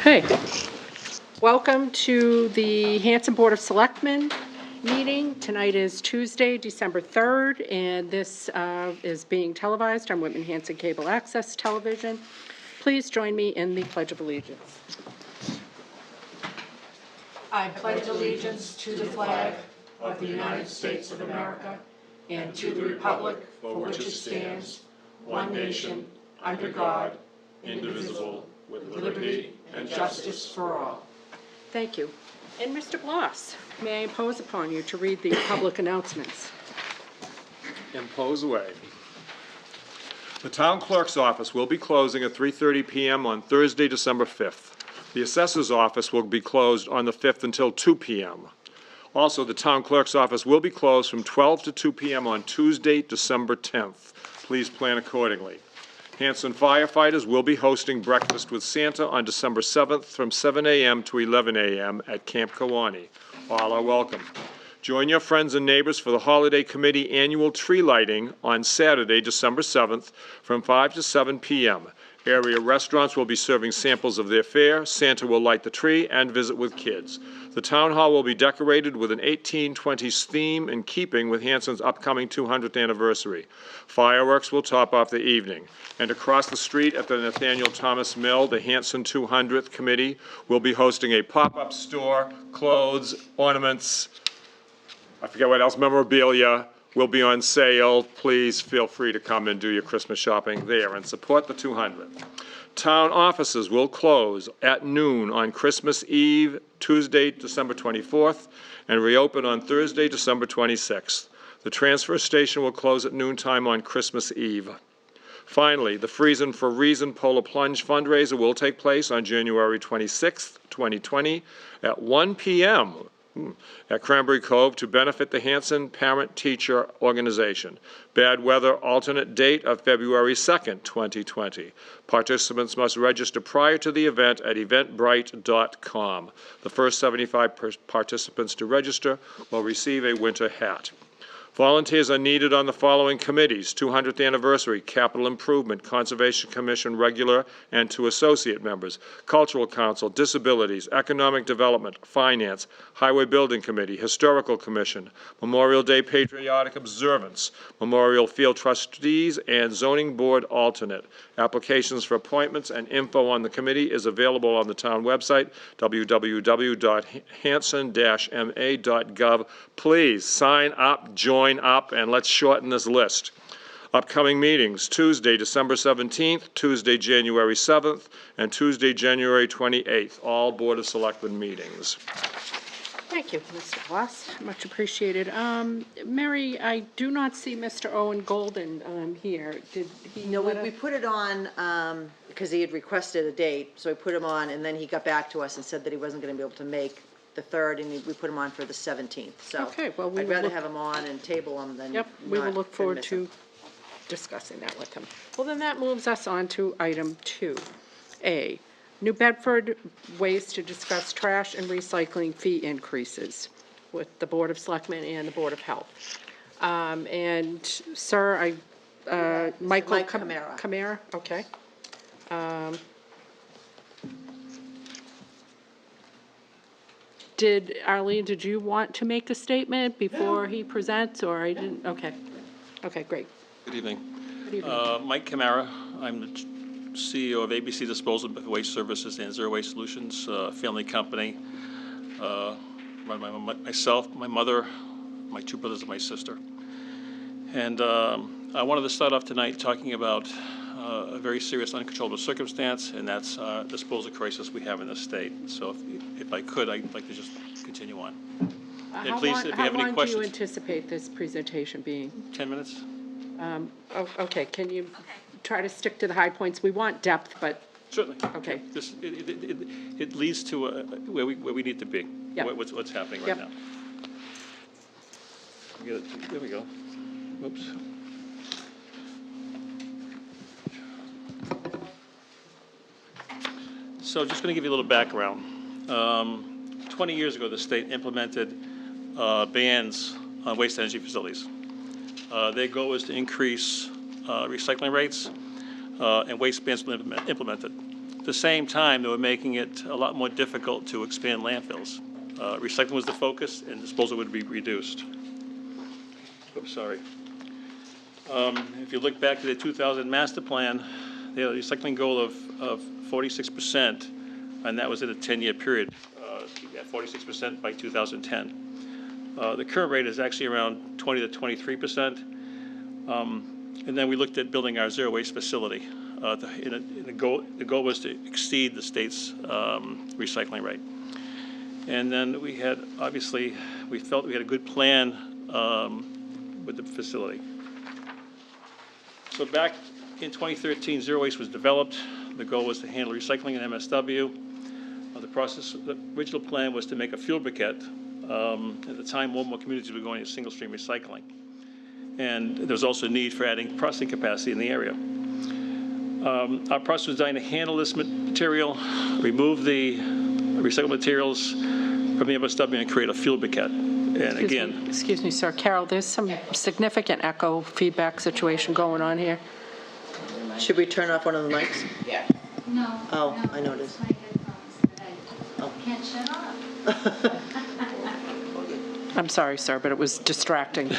Okay. Welcome to the Hanson Board of Selectmen meeting. Tonight is Tuesday, December 3rd, and this is being televised on Whitman Hanson Cable Access Television. Please join me in the Pledge of Allegiance. I pledge allegiance to the flag of the United States of America and to the republic for which it stands, one nation, under God, indivisible, with liberty and justice for all. Thank you. And Mr. Bloss, may I impose upon you to read the public announcements? Impose away. The town clerk's office will be closing at 3:30 p.m. on Thursday, December 5th. The assessor's office will be closed on the 5th until 2 p.m. Also, the town clerk's office will be closed from 12 to 2 p.m. on Tuesday, December 10th. Please plan accordingly. Hanson firefighters will be hosting Breakfast with Santa on December 7th from 7 a.m. to 11 a.m. at Camp Kewanee. All are welcome. Join your friends and neighbors for the Holiday Committee annual tree lighting on Saturday, December 7th from 5 to 7 p.m. Area restaurants will be serving samples of their fare. Santa will light the tree and visit with kids. The town hall will be decorated with an 1820s theme in keeping with Hanson's upcoming 200th anniversary. Fireworks will top off the evening. And across the street at the Nathaniel Thomas Mill, the Hanson 200th Committee will be hosting a pop-up store, clothes, ornaments, I forget what else, memorabilia will be on sale. Please feel free to come and do your Christmas shopping there and support the 200th. Town offices will close at noon on Christmas Eve, Tuesday, December 24th, and reopen on Thursday, December 26th. The transfer station will close at noontime on Christmas Eve. Finally, the Friesen for Reason Polar Plunge fundraiser will take place on January 26th, 2020 at 1 p.m. at Cranberry Cove to benefit the Hanson Parent-Teacher Organization. Bad weather alternate date of February 2nd, 2020. Participants must register prior to the event at eventbrite.com. The first 75 participants to register will receive a winter hat. Volunteers are needed on the following committees: 200th Anniversary, Capital Improvement, Conservation Commission regular and 2 associate members, Cultural Council, Disabilities, Economic Development, Finance, Highway Building Committee, Historical Commission, Memorial Day Patriotic Observance, Memorial Field Trustees, and Zoning Board Alternate. Applications for appointments and info on the committee is available on the town website, www.hanson-ma.gov. Please sign up, join up, and let's shorten this list. Upcoming meetings: Tuesday, December 17th, Tuesday, January 7th, and Tuesday, January 28th, all Board of Selectmen meetings. Thank you, Mr. Bloss. Much appreciated. Mary, I do not see Mr. Owen Golden here. Did he? No, we put it on because he had requested a date, so we put him on, and then he got back to us and said that he wasn't going to be able to make the 3rd, and we put him on for the 17th. So Okay, well, we I'd will rather look- have him on and table him than Yep, we will not look and forward miss to him. discussing that with him. Well, then that moves us on to item 2A, New Bedford ways to discuss trash and recycling fee increases with the Board of Selectmen and the Board of Health. And, sir, Michael Mike Camara. Camara, okay. Arlene, did you want to make a statement before he presents, or I didn't? Okay. Okay, great. Good evening. Good evening. Mike Camara. I'm the CEO of ABC Disposal of Waste Services and Zero Waste Solutions, family company. Run by myself, my mother, my 2 brothers, and my sister. And I wanted to start off tonight talking about a very serious uncontrollable circumstance, and that's disposal crisis we have in the state. So if I could, I'd like to just continue on. And please, if you have any How long do you questions. anticipate this presentation being? 10 minutes? Okay, can you try to stick to the high points? We want depth, but, Certainly. okay. It leads to where we need to be. Yep. What's happening right Yep. now. There we go. Oops. So just going to give you a little background. 20 years ago, the state implemented bans on waste energy facilities. Their goal is to increase recycling rates, and waste bans were implemented. the same time, they were making it a lot more difficult to expand landfills. Recycling was the focus, and disposal would be reduced. Oops, sorry. If you look back to the 2000 master plan, they had a recycling goal of 46%, and that was in a 10-year period, at 46% by 2010. The current rate is actually around 20 to 23%. And then we looked at building our zero waste facility. The goal was to exceed the state's recycling rate. And then we had, obviously, we felt we had a good plan with the facility. So back in 2013, zero waste was developed. The goal was to handle recycling and MSW. The original plan was to make a fuel briquette. At the time, more and more communities were going to single stream recycling. And there was also a need for adding processing capacity in the area. Our process was designed to handle this material, remove the recycled materials from the MSW and create a fuel briquette. And again, Excuse me, sir. Carol, there's some significant echo feedback situation going on here. Should we turn off one of the mics? Yeah. No. Oh, no, I noticed. it's my headphones that I can't shut off. I'm sorry, sir, but it was distracting,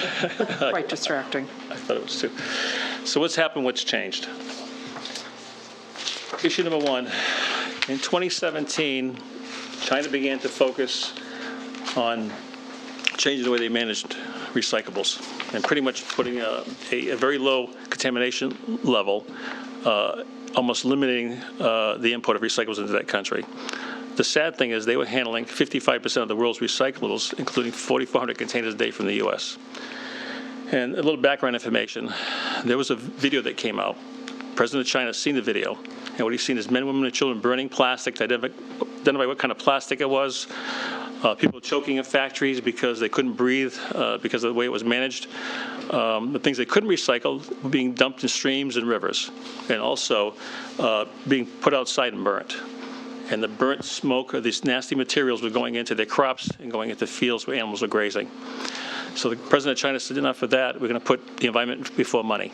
quite distracting. I thought it was too. So what's happened, what's changed? Issue number one, in 2017, China began to focus on changing the way they managed recyclables and pretty much putting a very low contamination level, almost limiting the import of recyclables into that country. The sad thing is they were handling 55% of the world's recyclables, including 4,400 containers a day from the U.S. And a little background information. There was a video that came out. The President of China has seen the video. And what he's seen is men, women, and children burning plastic to identify what kind of plastic it was. People choking in factories because they couldn't breathe because of the way it was managed. The things they couldn't recycle were being dumped in streams and rivers, and also being put outside and burnt. And the burnt smoke of these nasty materials were going into their crops and going into fields where animals were grazing. So the President of China said, enough of that, we're going to put the environment before money.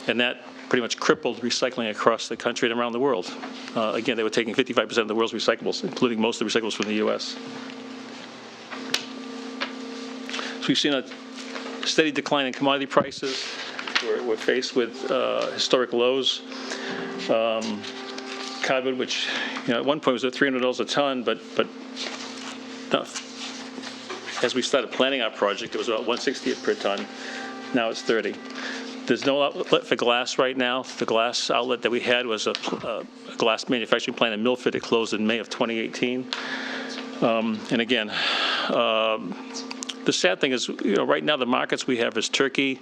And that pretty much crippled recycling across the country and around the world. Again, they were taking 55% of the world's recyclables, including most of the recyclables from the U.S. So we've seen a steady decline in commodity prices. We're faced with historic lows. Carbon, which at one point was at $300 a ton, but as we started planning our project, it was about $160 per ton. Now it's 30. There's no outlet for glass right now. The glass outlet that we had was a glass manufacturing plant in Milford. It closed in May of 2018. And again, the sad thing is, right now the markets we have is Turkey,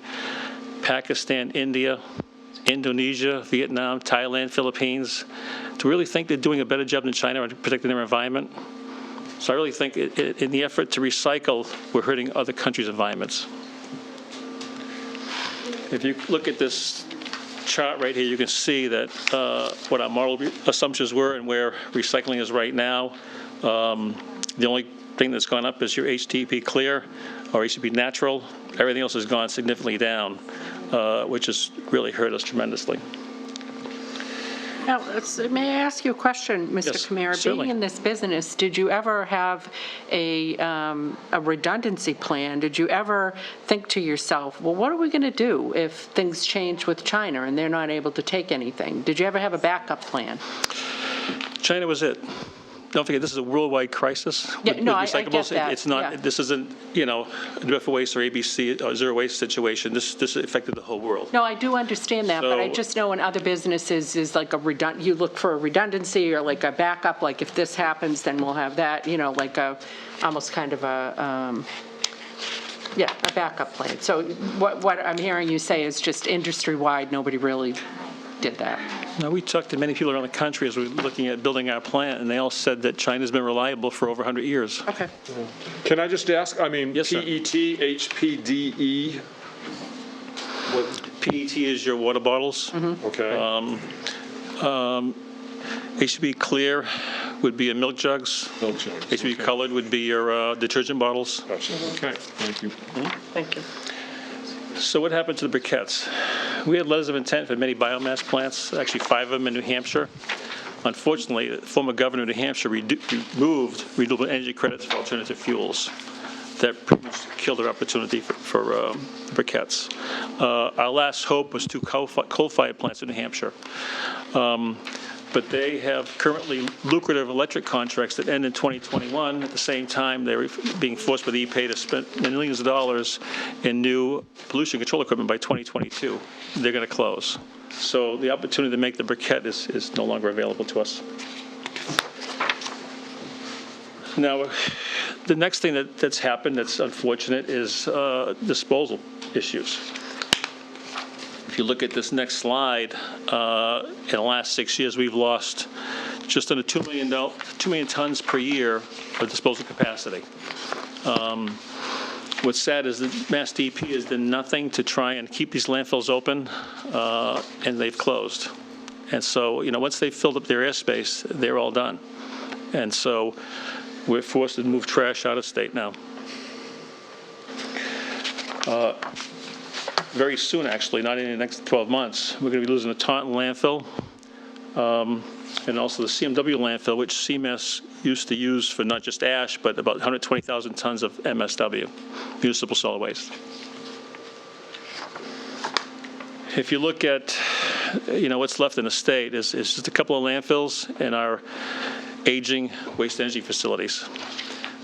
Pakistan, India, Indonesia, Vietnam, Thailand, Philippines. To really think they're doing a better job than China at protecting their environment. So I really think in the effort to recycle, we're hurting other countries' environments. If you look at this chart right here, you can see that what our model assumptions were and where recycling is right now. The only thing that's gone up is your HTP clear or HTP natural. Everything else has gone significantly down, which has really hurt us tremendously. Now, may I ask you a question, Mr. Yes, Kamara? certainly. Being in this business, did you ever have a redundancy plan? Did you ever think to yourself, well, what are we going to do if things change with China and they're not able to take anything? Did you ever have a backup plan? China was it. Don't forget, this is a worldwide crisis Yeah, with no, I recyclables. get that, It's not. yeah. This isn't, a DFA waste or ABC or zero waste situation. This affected the whole world. No, I do understand that, but I So- just know in other businesses is like you look for a redundancy or like a backup, like if this happens, then we'll have that, like almost kind of a backup plan. So what I'm hearing you say is just industry-wide, nobody really did that. Now, we talked to many people around the country as we were looking at building our plant, and they all said that China's been reliable for over 100 years. Okay. Can I just ask, Yes, sir. PET, HPDE, PET is your water bottles. okay? HB clear would be your milk jugs. Milk jugs, HB okay. colored would be your detergent bottles. Gotcha. Okay, thank you. Thank you. So what happened to the briquettes? We had letters of intent for many biomass plants, actually 5 of them in New Hampshire. Unfortunately, the former governor of New Hampshire removed renewable energy credits for alternative fuels. That pretty much killed their opportunity for briquettes. Our last hope was 2 coal-fired plants in New Hampshire. But they have currently lucrative electric contracts that end in 2021. At the same time, they're being forced by the EPA to spend millions of dollars in new pollution control equipment by 2022. They're going to close. So the opportunity to make the briquette is no longer available to us. Now, the next thing that's happened that's unfortunate is disposal issues. If you look at this next slide, in the last 6 years, we've lost just under 2 million tons per year of disposal capacity. What's sad is that Mass DEP has done nothing to try and keep these landfills open, and they've closed. And so, once they've filled up their airspace, they're all done. And so we're forced to move trash out of state now. Very soon, actually, not in the next 12 months, we're going to be losing the Taunton landfill and also the CMW landfill, which CMS used to use for not just ash, but about 120,000 tons of MSW, municipal solid waste. If you look at, what's left in the state is just a couple of landfills and our aging waste energy facilities.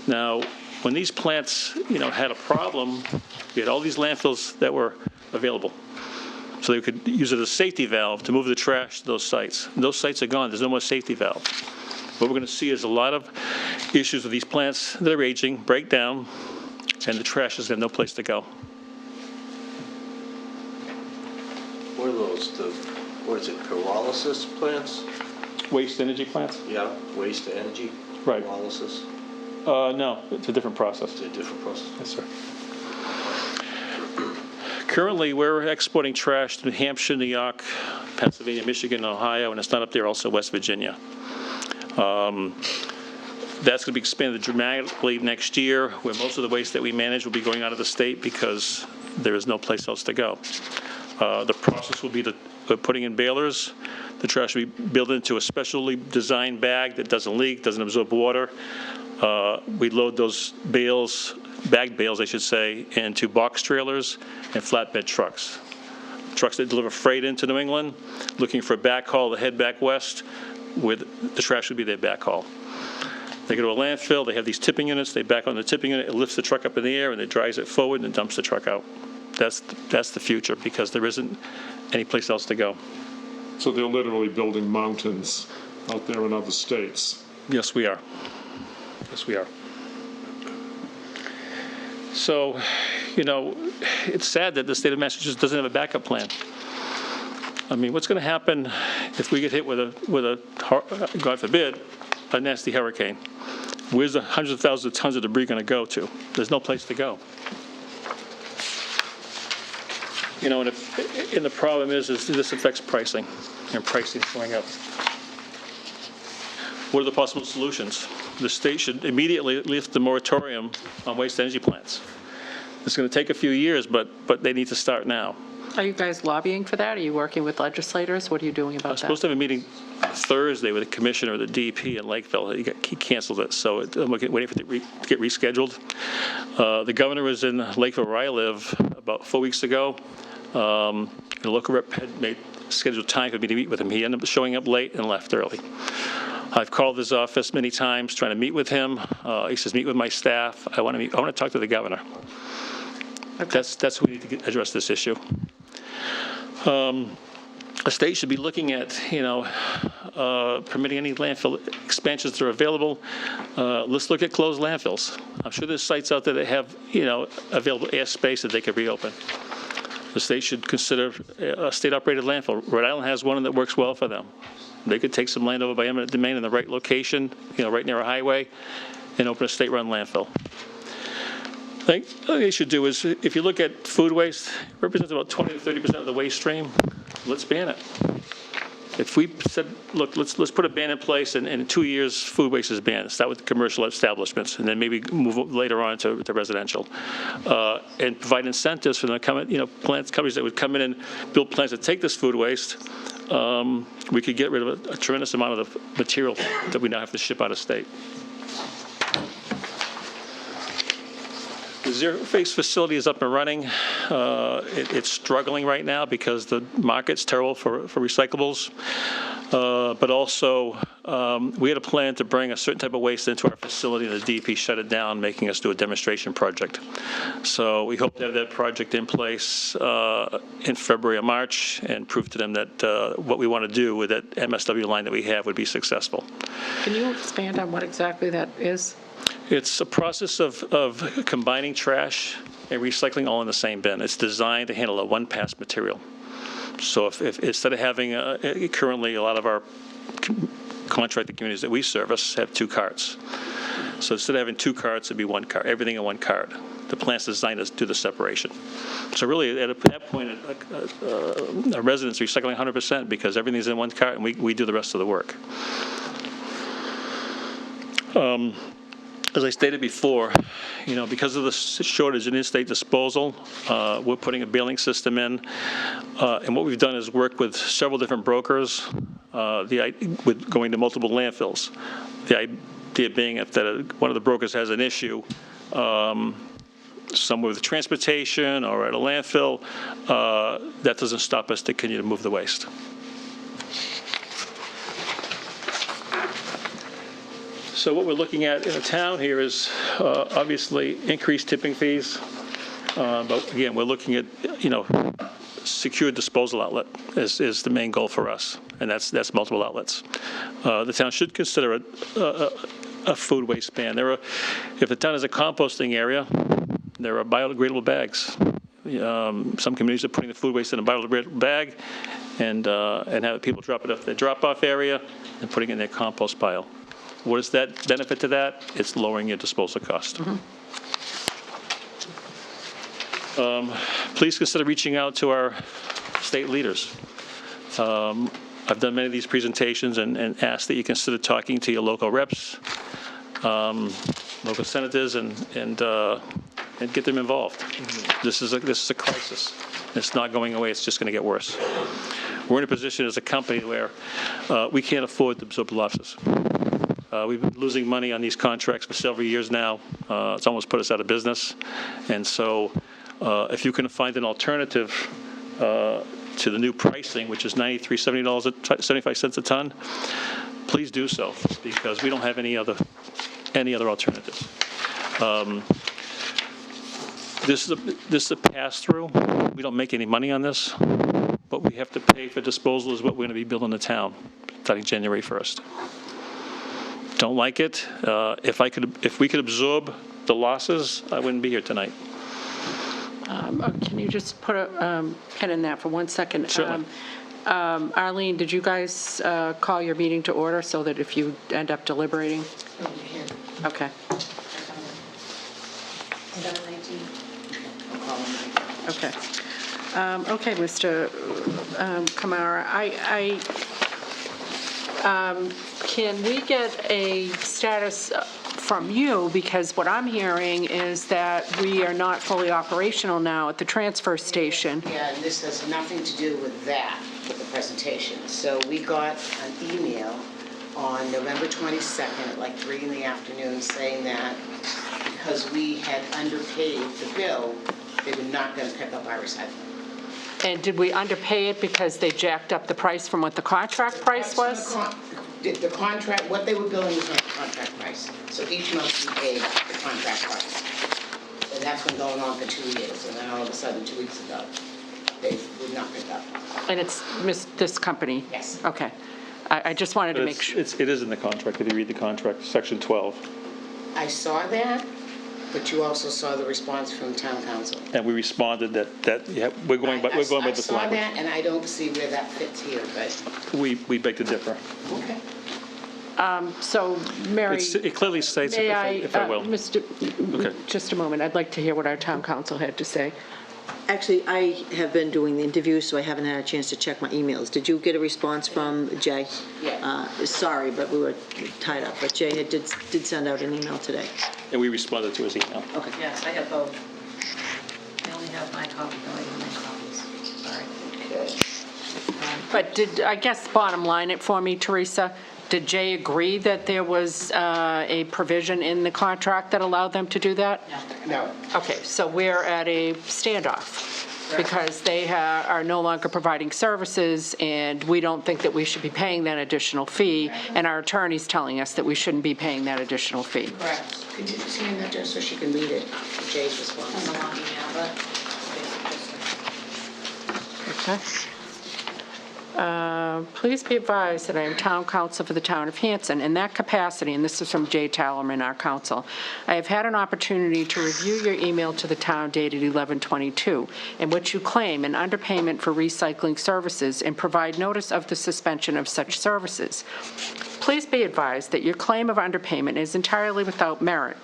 Now, when these plants, had a problem, we had all these landfills that were available. So they could use it as a safety valve to move the trash to those sites. And those sites are gone. There's no more safety valve. What we're going to see is a lot of issues with these plants that are aging, break down, and the trash has got no place to go. What are those, what is it, pyrolysis plants? Waste energy plants? Yeah, waste to energy? Right. Pyrolysis? No, it's a different process. It's a different process? Yes, sir. Currently, we're exporting trash to New Hampshire, New York, Pennsylvania, Michigan, Ohio, and it's not up there, also West Virginia. That's going to be expanded dramatically next year, where most of the waste that we manage will be going out of the state because there is no place else to go. The process will be putting in balers. The trash will be built into a specially designed bag that doesn't leak, doesn't absorb water. We load those bales, bagged bales, I should say, into box trailers and flatbed trucks. Trucks that deliver freight into New England, looking for a backhaul to head back west, where the trash would be their backhaul. They go to a landfill, they have these tipping units, they back on the tipping unit, it lifts the truck up in the air, and it drives it forward and dumps the truck out. That's the future, because there isn't any place else to go. So they're literally building mountains out there in other states. Yes, we are. Yes, we are. So, it's sad that the state of Massachusetts doesn't have a backup plan. I mean, what's going to happen if we get hit with a God forbid, a nasty hurricane? Where's the hundreds of thousands of tons of debris going to go to? There's no place to go. And the problem is this affects pricing, and pricing is going up. What are the possible solutions? The state should immediately lift the moratorium on waste energy plants. It's going to take a few years, but they need to start now. Are you guys lobbying for that? Are you working with legislators? What are you doing I about was that? supposed to have a meeting Thursday with the commissioner of the DEP in Lakeville. He canceled it, so I'm waiting for it to get rescheduled. The governor was in Lakeville, where I live, about 4 weeks ago. The local rep had scheduled time for me to meet with him. He ended up showing up late and left early. I've called his office many times trying to meet with him. He says, meet with my staff. I want to talk to the governor. Okay. That's who we need to address this issue. A state should be looking at, permitting any landfill expansions that are available. Let's look at closed landfills. I'm sure there's sites out there that have, available airspace that they could reopen. The state should consider a state-operated landfill. Rhode Island has one that works well for them. They could take some land over by eminent domain in the right location, right near a highway, and open a state-run landfill. I think what they should do is, if you look at food waste, it represents about 20 to 30% of the waste stream. Let's ban it. if we said, look, let's put a ban in place, and in 2 years, food waste is banned, start with the commercial establishments, and then maybe move later on to residential, and provide incentives for them to come in, plants, companies that would come in and build plants that take this food waste, we could get rid of a tremendous amount of the material that we now have to ship out of state. The zero-waste facility is up and running. It's struggling right now because the market's terrible for recyclables. But also, we had a plan to bring a certain type of waste into our facility, and the DEP shut it down, making us do a demonstration project. So we hope to have that project in place in February or March and prove to them that what we want to do with that MSW line that we have would be successful. Can you expand on what exactly that is? It's a process of combining trash and recycling all in the same bin. It's designed to handle a one-pass material. So if instead of having, currently a lot of our contracted communities that we service have 2 carts. So instead of having 2 carts, it'd be 1 cart, everything in 1 cart. The plant's designed to do the separation. So really, at that point, a resident's recycling 100% because everything's in 1 cart and we do the rest of the work. As I stated before, because of the shortage in in-state disposal, we're putting a baling system in. And what we've done is work with several different brokers with going to multiple landfills. The idea being if one of the brokers has an issue, somewhere with transportation or at a landfill, that doesn't stop us to continue to move the waste. So what we're looking at in the town here is obviously increased tipping fees. But again, we're looking at, secure disposal outlet is the main goal for us. And that's multiple outlets. The town should consider a food waste ban. If the town has a composting area, there are biodegradable bags. Some communities are putting the food waste in a biodegradable bag and have people drop it off their drop-off area and putting it in their compost pile. What is that benefit to that? It's lowering your disposal cost. Please consider reaching out to our state leaders. I've done many of these presentations and asked that you consider talking to your local reps, local senators, and get them involved. This is a crisis. It's not going away. It's just going to get worse. We're in a position as a company where we can't afford to absorb losses. We've been losing money on these contracts for several years now. It's almost put us out of business. And so if you can find an alternative to the new pricing, which is $73.75 a ton, please do so, because we don't have any other alternatives. This is a pass-through. We don't make any money on this. What we have to pay for disposal is what we're going to be building the town starting January 1st. Don't like it. If we could absorb the losses, I wouldn't be here tonight. Can you just put a pin in that for 1 second? Certainly. Arlene, did you guys call your meeting to order so that if you end up deliberating? Okay. Okay. Okay, Mr. Kamara, can we get a status from you? Because what I'm hearing is that we are not fully operational now at the transfer station. Yeah, and this has nothing to do with that, with the presentation. So we got an email on November 22nd at like 3 in the afternoon saying that because we had underpaid the bill, they were not going to pick up our recycling. And did we underpay it because they jacked up the price from what the contract price was? The contract, what they were billing was not the contract price. So each month we paid the contract price. And that's been going on for 2 years. And then all of a sudden, 2 weeks ago, they would not pick up. And it's this company? Yes. Okay. I just wanted to make sure. It is in the contract. If you read the contract, section 12. I saw that, but you also saw the response from town council. And we responded that yeah, we're going by this language. I saw that, and I don't see where that fits here, but. We beg to differ. Okay. So, Mary. It clearly states, May if I will. Mr. Okay. Just a moment. I'd like to hear what our town council had to say. Actually, I have been doing the interviews, so I haven't had a chance to check my emails. Did you get a response from Jay? Yeah. Sorry, but we were tied up, but Jay did send out an email today. And we responded to his email. Okay. Yes, I have both. I only have my copy, no, I have my copies. Sorry. Okay. But I guess bottom line it for me, Teresa, did Jay agree that there was a provision in the contract that allowed them to do that? No. Okay, so we're at a standoff because they are no longer providing services, and we don't think that we should be paying that additional fee, and our attorney's telling us that we shouldn't be paying that additional fee. Correct. Could you just hand that to her so she can read it, Jay's response? On the long email, but Okay. Please be advised that I am town council for the town of Hanson. In that capacity, and this is from Jay Tallerman, our council, I have had an opportunity to review your email to the town dated 11/22, in which you claim an underpayment for recycling services and provide notice of the suspension of such services. Please be advised that your claim of underpayment is entirely without merit.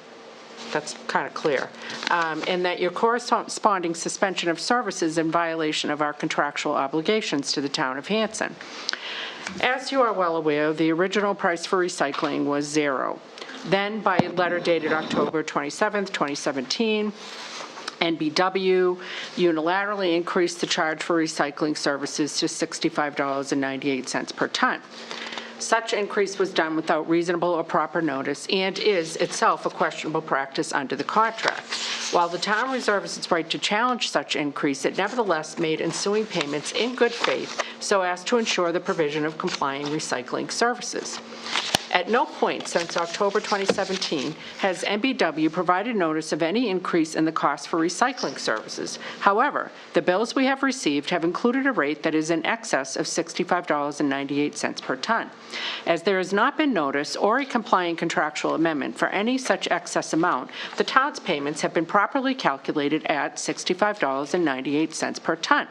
That's kind of clear. And that your corresponding suspension of services in violation of our contractual obligations to the town of Hanson. As you are well aware, the original price for recycling was $0. Then, by a letter dated October 27th, 2017, NBW unilaterally increased the charge for recycling services to $65.98 per ton. Such increase was done without reasonable or proper notice and is itself a questionable practice under the contract. While the town reserves its right to challenge such increase, it nevertheless made ensuing payments in good faith so as to ensure the provision of complying recycling services. At no point since October 2017 has NBW provided notice of any increase in the cost for recycling services. However, the bills we have received have included a rate that is in excess of $65.98 per ton. As there has not been notice or a complying contractual amendment for any such excess amount, the town's payments have been properly calculated at $65.98 per ton.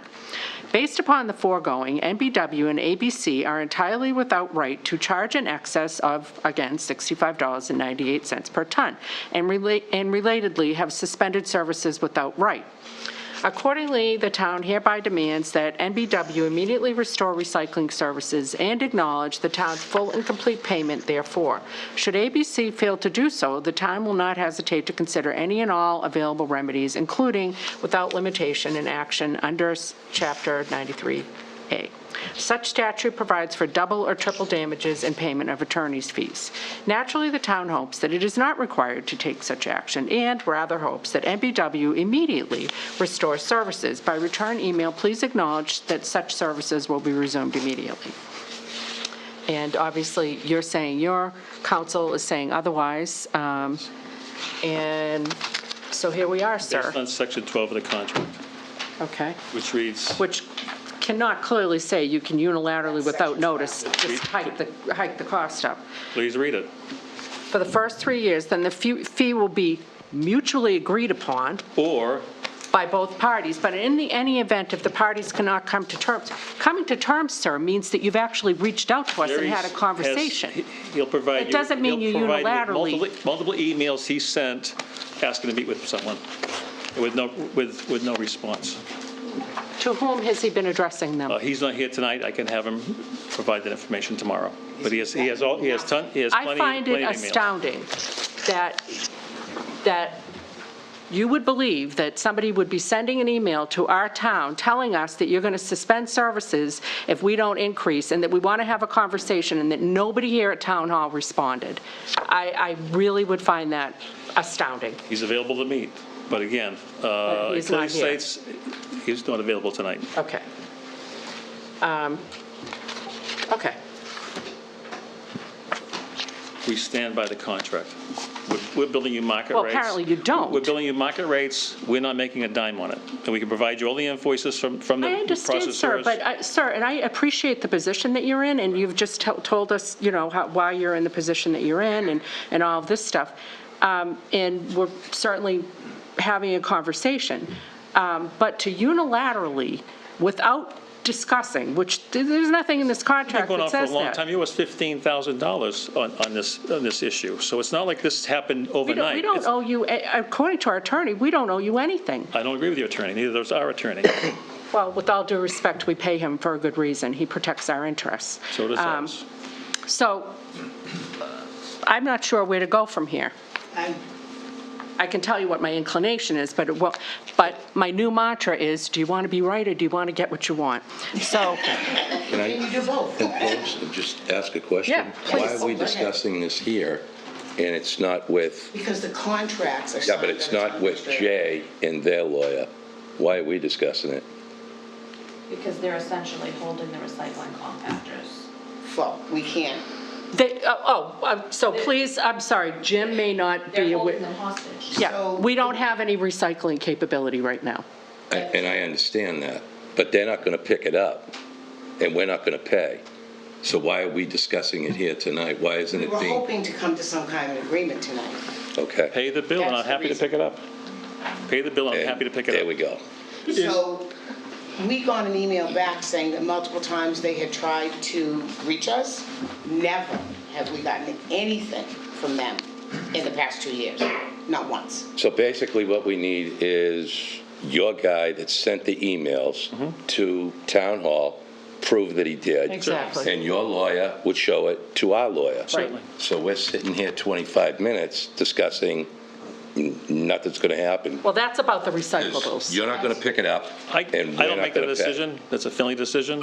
Based upon the foregoing, NBW and ABC are entirely without right to charge an excess of, again, $65.98 per ton, and relatedly have suspended services without right. Accordingly, the town hereby demands that NBW immediately restore recycling services and acknowledge the town's full and complete payment therefore. Should ABC fail to do so, the town will not hesitate to consider any and all available remedies, including, without limitation, an action under Chapter 93A. Such statute provides for double or triple damages and payment of attorney's fees. Naturally, the town hopes that it is not required to take such action and rather hopes that NBW immediately restores services. By return email, please acknowledge that such services will be resumed immediately. And obviously, you're saying your counsel is saying otherwise. And so here we are, sir. Based on Section 12 of the contract, Okay. which reads, Which cannot clearly say you can unilaterally, without notice, just hike the cost up. please read it. For the first 3 years, then the fee will be mutually agreed upon Or by both parties. But in any event, if the parties cannot come to terms, coming to terms, sir, means that you've actually reached out to us and had a conversation. He'll provide you. It doesn't mean you he'll provide unilaterally- Multiple emails he sent asking to meet with someone with no response. To whom has he been addressing them? He's not here tonight. I can have him provide that information tomorrow. But he has plenty of I find it emails. astounding that you would believe that somebody would be sending an email to our town telling us that you're going to suspend services if we don't increase, and that we want to have a conversation, and that nobody here at Town Hall responded. I really would find that astounding. He's available to meet. But again, But he's it clearly not here. states he's not available tonight. Okay. Okay. We stand by the contract. We're billing you market Well, rates. apparently you don't. We're billing you market rates. We're not making a dime on it. And we can provide you all the invoices from the I understand, sir, processors. but, sir, and I appreciate the position that you're in, and you've just told us, why you're in the position that you're in, and all of this stuff. And we're certainly having a conversation. But to unilaterally, without discussing, which there's nothing in this It's been contract going that on for a says long that. time. It was $15,000 on this issue. So it's not like this happened overnight. We don't It's- owe you, according to our attorney, we don't owe you anything. I don't agree with your attorney, neither does our attorney. Well, with all due respect, we pay him for a good reason. He protects our interests. So does ours. So I'm not sure where to go from here. I'm- I can tell you what my inclination is, but my new mantra is, do you want to be right or do you want to get what you want? So, Can Can you I do both? impose, just ask a question? Yeah, please. Why are we discussing this here and it's not with, Because the contracts are signed. yeah, but it's by the not town with administrator. Jay and their lawyer? Why are we discussing it? Because they're essentially holding the recycling compactors. Well, we can't. so please, I'm sorry, Jim may not be They're holding aware. them hostage. Yeah, So- we don't have any recycling capability right now. And I understand that, but they're not going to pick it up and we're not going to pay. So why are we discussing it here tonight? Why isn't We it were being, hoping to come to some kind of agreement tonight. okay? Pay the bill, and I'm That's the happy to reason. pick it up. Pay the bill, and I'm happy to pick it up. There we go. So we got an email back saying that multiple times they had tried to reach us. Never have we gotten anything from them in the past 2 years, not once. So basically what we need is your guy that sent the emails to Town Hall, prove that he did. Exactly. And your lawyer would show it to our lawyer. Certainly. So we're sitting here 25 minutes discussing nothing's going to happen. Well, that's about the recyclables. You're not going to pick it up, I and we're don't not make that going to pay. decision. That's a family decision.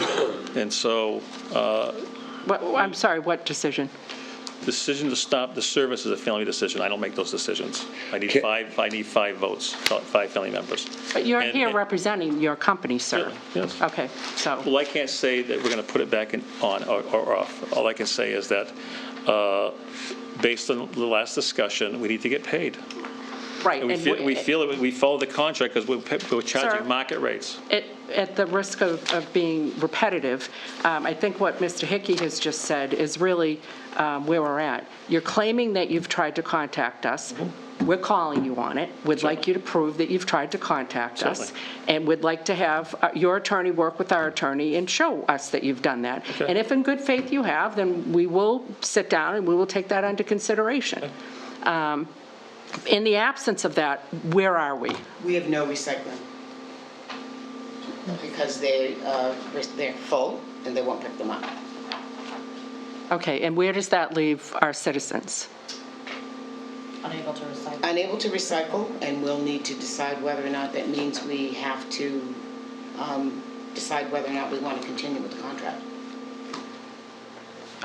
And so, I'm sorry, what decision? decision to stop the service is a family decision. I don't make those decisions. I need Can- five votes, 5 family members. But you're And- here and- representing your company, sir. Yes. Okay, so, Well, I can't say that we're going to put it back on or off. All I can say is that, based on the last discussion, we need to get paid. right. And we feel that we follow the contract because we're Sir. charging market rates. At the risk of being repetitive, I think what Mr. Hickey has just said is really where we're at. You're claiming that you've tried to contact us. We're calling you on it. We'd like you to prove that you've tried to contact us. Certainly. And we'd like to have your attorney work with our attorney and show us that you've done that. Okay. And if in good faith you have, then we will sit down and we will take that under consideration. In the absence of that, where are we? We have no recycling. Because they're full and they won't pick them up. Okay, and where does that leave our citizens? Unable to recycle. Unable to recycle, and we'll need to decide whether or not that means we have to decide whether or not we want to continue with the contract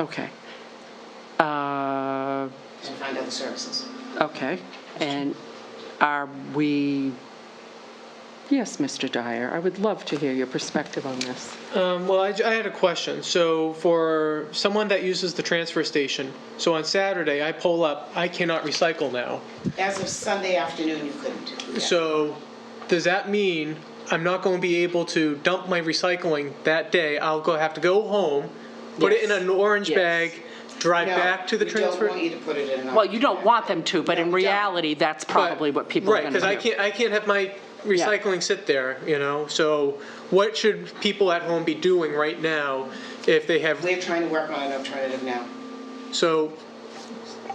Okay. and find other services. Okay, and are we, yes, Mr. Dyer, I would love to hear your perspective on this. Well, I had a question. So for someone that uses the transfer station, so on Saturday, I pull up, I cannot recycle now. As of Sunday afternoon, you couldn't. Yeah. So does that mean I'm not going to be able to dump my recycling that day? I'll have to go home, put it in an orange Yes. bag, drive No, back to the we transfer? don't want you to put it in an. Well, you don't want them to, but in No, we don't. reality, that's probably what people are Right, going to because do. I can't have my recycling sit there, So what should people at home be doing right now if they have, We're trying to work on an alternative now. so,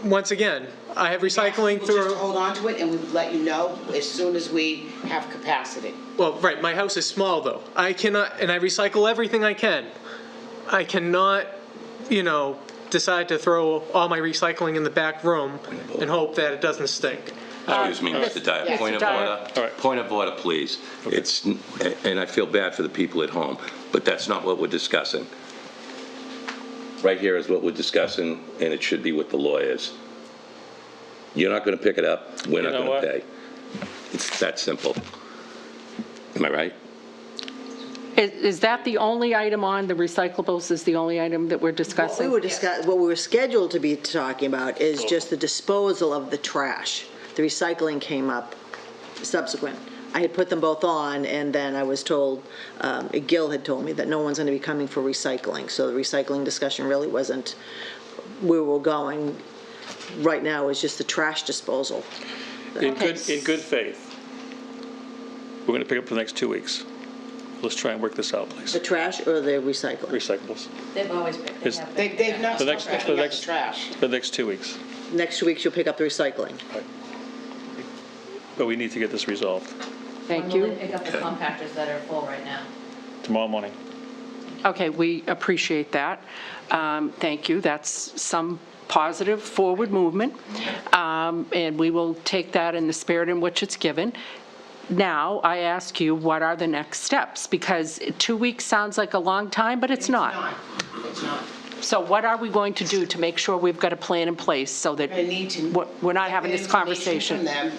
once again, I have recycling We'll just through, hold on to it and we'll let you know as soon as we have capacity. well, right, my house is small though. I cannot, and I recycle everything I can. I cannot, decide to throw all my recycling in the back room and hope that it doesn't stink. Excuse me, Mr. Dyer, Yes, point of Mr. Dyer. order. All right. Point of order, please. It's, and I feel bad for the people at home, but that's not what we're discussing. Right here is what we're discussing, and it should be with the lawyers. You're not going to pick it up, we're not You know going to what? pay. It's that simple. Am I right? Is that the only item on, the recyclables is the only item that we're What we discussing? were what we were scheduled to be talking about is just the disposal of the trash. The recycling came up subsequent. I had put them both on, and then I was told, Gil had told me that no one's going to be coming for recycling. So the recycling discussion really wasn't where we're going. Right now is just the trash disposal. In Okay. good faith, we're going to pick up for the next 2 weeks. Let's try and work this out, please. The trash or the recycling? Recyclables. They've always picked, they Is- have. They've not The stopped next, for picking the up the next, trash. for the next 2 weeks. Next 2 weeks, you'll pick up the recycling. But we need to get this resolved Thank When will you. they pick up the compactors that are full right now? tomorrow morning. Okay, we appreciate that. Thank you. That's some positive forward movement. And we will take that in the spirit in which it's given. Now, I ask you, what are the next steps? Because 2 weeks sounds like a long time, but it's not. It's not. So what are we going to do to make sure we've got a plan in place so that I need to. we're not having get this information conversation? from them,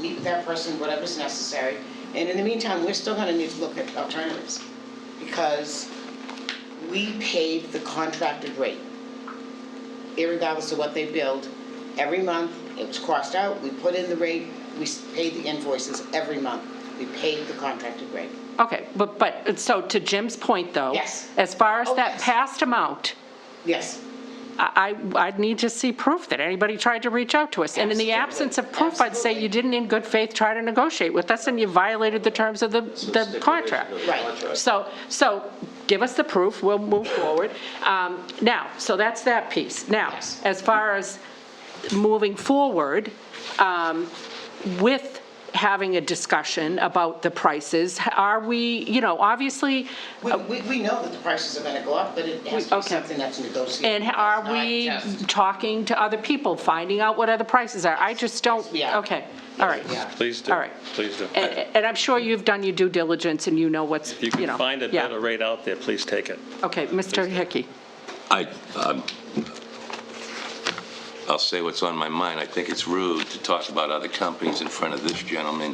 meet with that person, whatever's necessary. And in the meantime, we're still gonna need to look at alternatives. Because we paid the contracted rate, irregardless of what they billed. Every month, it was crossed out, we put in the rate, we paid the invoices every month. We paid the contracted rate. Okay, but, so to Jim's point, though. Yes. As far as Oh, that yes. past amount, Yes. I'd need to see proof that anybody tried to reach out to us. And in the Absolutely. absence of proof, I'd say you Absolutely. didn't in good faith try to negotiate with us and you violated the terms of the contract. Right. So give us the proof, we'll move forward. Now, so that's that piece. Now, Yes. as far as moving forward, with having a discussion about the prices, are we, obviously, We know that the prices are gonna go up, but it has to be Okay. something that's negotiable. and are It's not we just- talking to other people, finding out what other prices are? I just don't, Yes, we are. okay, all right. Yeah. Please do. All right. Please do. And I'm sure you've done your due diligence and you know what's, If you can find a yeah. better rate out there, please take it. Okay, Mr. Hickey. I'll say what's on my mind. I think it's rude to talk about other companies in front of this gentleman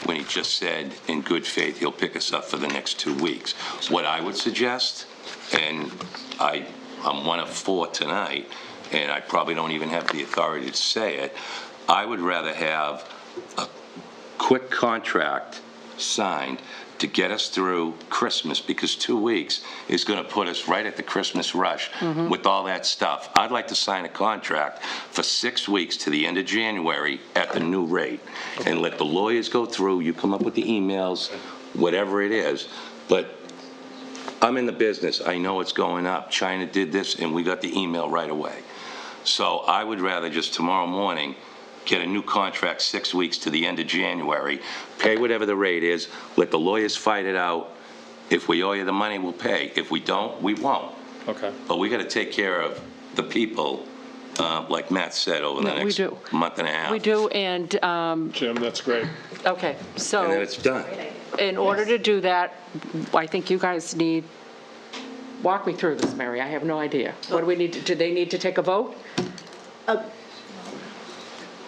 when he just said, in good faith, he'll pick us up for the next 2 weeks. What I would suggest, and I'm one of 4 tonight, and I probably don't even have the authority to say it, I would rather have a quick contract signed to get us through Christmas, because 2 weeks is going to put us right at the Christmas rush with all that stuff. I'd like to sign a contract for 6 weeks to the end of January at the new rate, and let the lawyers go through, you come up with the emails, whatever it is. But I'm in the business, I know it's going up. China did this, and we got the email right away. So I would rather just tomorrow morning get a new contract 6 weeks to the end of January, pay whatever the rate is, let the lawyers fight it out. If we owe you the money, we'll pay. If we don't, we won't. Okay. But we got to take care of the people, like Matt said, over the No, we next do. month and a half. We do, and, Jim, that's great. okay, And then so it's done. in order to do that, I think you guys need, walk me through this, Mary, I have no idea. What do we need, do they need to take a vote?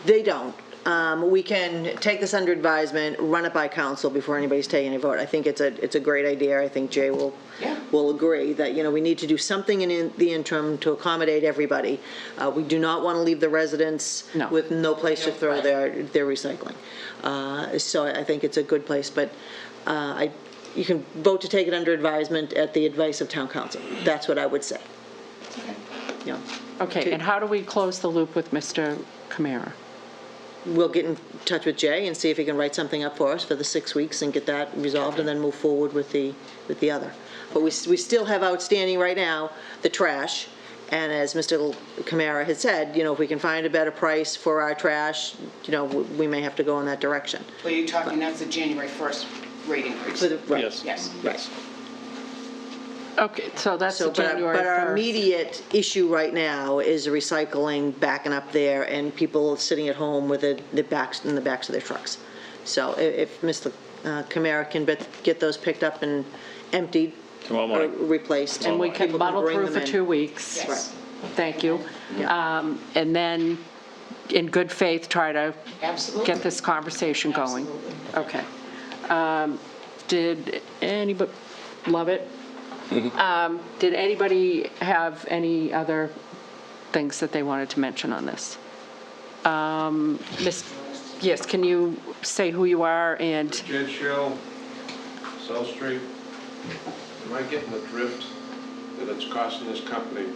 They don't. We can take this under advisement, run it by council before anybody's taking a vote. I think it's a great idea. I think Jay will agree that, we need to do something in the interim to accommodate everybody. We do not want to leave the residents No. with no place to throw their recycling. So I think it's a good place, but you can vote to take it under advisement at the advice of town council. That's what I would say. Yeah. Okay, and how do we close the loop with Mr. Camara? We'll get in touch with Jay and see if he can write something up for us for the 6 weeks and get that resolved, and then move forward with the other. But we still have outstanding right now the trash, and as Mr. Camara had said, if we can find a better price for our trash, we may have to go in that direction. Well, you're talking, that's the January 1st rate increase. Right. Yes. Yes. Yes. Okay, so that's the So, January 1st. but our immediate issue right now is the recycling backing up there and people sitting at home with the backs of their trucks. So if Mr. Camara can get those picked up and emptied. Tomorrow Or morning. replaced. And we can people muddle bring through them for in. 2 weeks. Yes. Thank you. Yeah. And then, in good faith, try to Absolutely. get this conversation going. Absolutely. Okay. Did anybody, love it? Did anybody have any other things that they wanted to mention on this? Yes, can you say who you are and, Jed Shell, South Street. Am I getting the drift that it's costing this company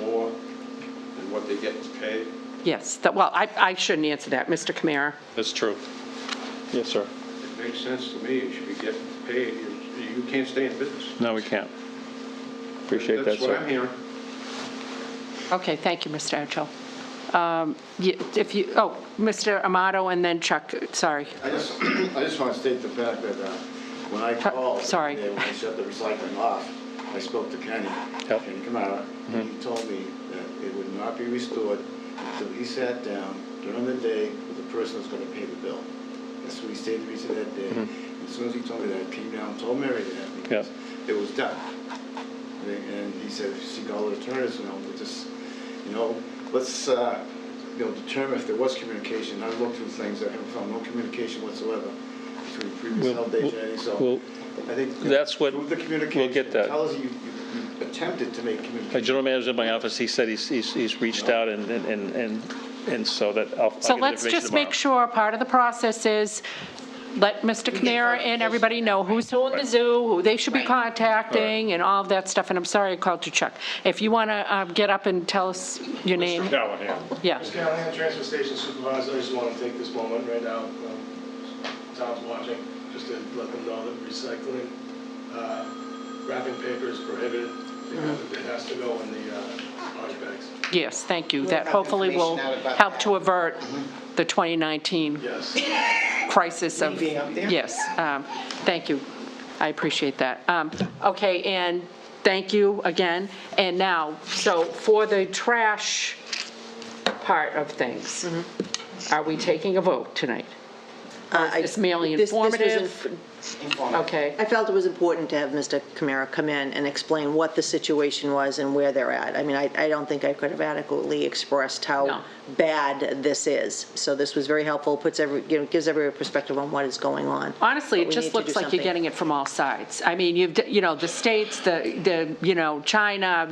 more than what they get paid? yes, well, I shouldn't answer that, Mr. Camara. That's true. Yes, sir. It makes sense to me, you should be getting paid, you can't stay in business. No, we can't. Appreciate that, That's what I'm sir. hearing. Okay, thank you, Mr. Edgell. Mr. Amato and then Chuck, sorry. I just want to state the fact that when I called, sorry. when I shut the recycling off, I spoke to Kenny, Yep. Kenny Kamara, and he told me that it would not be restored until he sat down during the day with the person who's going to pay the bill. That's what he stated to me to that day. As soon as he told me that, I came down and told Mary that because it was done. And he said, seek all alternatives, we'll just, let's, determine if there was communication. I looked through things, I haven't found no communication whatsoever between previous health agent and Eddie, so I think. That's what, through the communication. we'll get that. Tell us you attempted to make My communication. general manager in my office, he said he's reached out and so that I'll get the So let's information just tomorrow. make sure part of the process is let Mr. Kamara and everybody know who's who in the zoo, who they should be contacting, and all of that stuff. And I'm sorry I called you Chuck. If you want to get up and tell us your name. Mr. Callahan. Yeah. Mr. Callahan, Transfer Station Supervisor, I just want to take this moment right now, Tom's watching, just to let them know that recycling, wrapping paper is prohibited. It has to go in the large bags. Yes, thank you. We'll That have hopefully will information out about help that. to avert the 2019 Yes. crisis of. Me being up there? Yes, thank you. I appreciate that. Okay, and thank you again. And now, so for the trash part of things, are we taking a vote tonight? It's merely This was informative? Okay. I felt it was important to have Mr. Kamara come in and explain what the situation was and where they're at. I mean, I don't think I could have adequately expressed No. how bad this is. So this was very helpful, gives everybody a perspective on what is going on. Honestly, But it we just need to looks do like you're something. getting it from all sides. I mean, the states, China,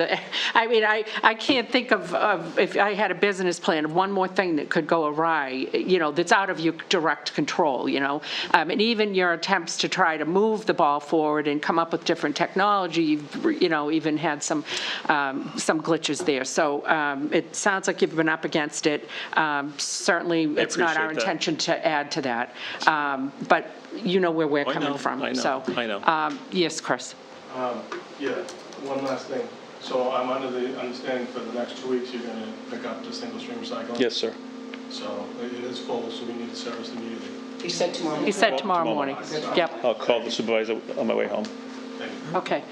I can't think of, if I had a business plan, of one more thing that could go awry, that's out of your direct control, And even your attempts to try to move the ball forward and come up with different technology, you've, even had some glitches there. So it sounds like you've been up against it. Certainly, it's not our appreciate that. intention to add to that. But you know where we're I coming know, from. I know, So, I know. Yes, Chris. Yeah, one last thing. So I'm under the understanding for the next 2 weeks, you're going to pick up the single stream recycling? Yes, sir. So it is full, so we need to service immediately. You said tomorrow. He said tomorrow Tomorrow morning. Yep, I'll call the supervisor on my way home. Thank you. okay.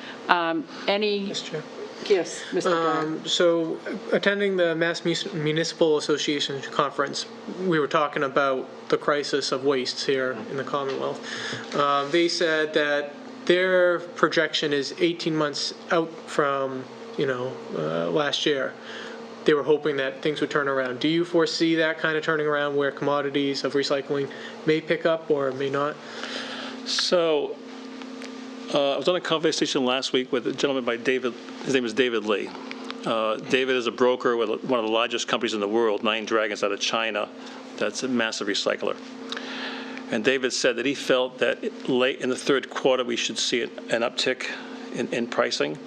Any, Mr. Chair. yes, Mr. Byrne. So, attending the Mass Municipal Association conference, we were talking about the crisis of wastes here in the Commonwealth. They said that their projection is 18 months out from, last year. They were hoping that things would turn around. Do you foresee that kind of turning around where commodities of recycling may pick up or may not? So, I was on a conversation last week with a gentleman by David, his name is David Lee. David is a broker with one of the largest companies in the world, Nine Dragons out of China, that's a massive recycler. And David said that he felt that late in the third quarter, we should see an uptick in pricing.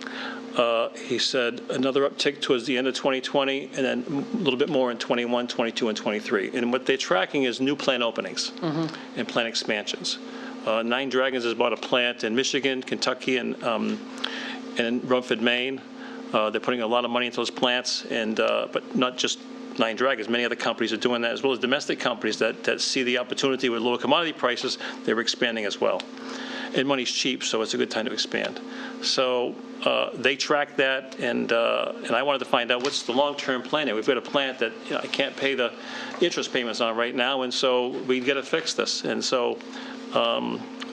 He said another uptick towards the end of 2020, and then a little bit more in 21, 22, and 23. And what they're tracking is new plant openings and plant expansions. Nine Dragons has bought a plant in Michigan, Kentucky, and Rumford, Maine. They're putting a lot of money into those plants, but not just Nine Dragons. Many other companies are doing that, as well as domestic companies that see the opportunity with lower commodity prices. They're expanding as well. And money's cheap, so it's a good time to expand. So they track that, and I wanted to find out what's the long-term plan here. We've got a plant that I can't pay the interest payments on right now, and so we got to fix this. And so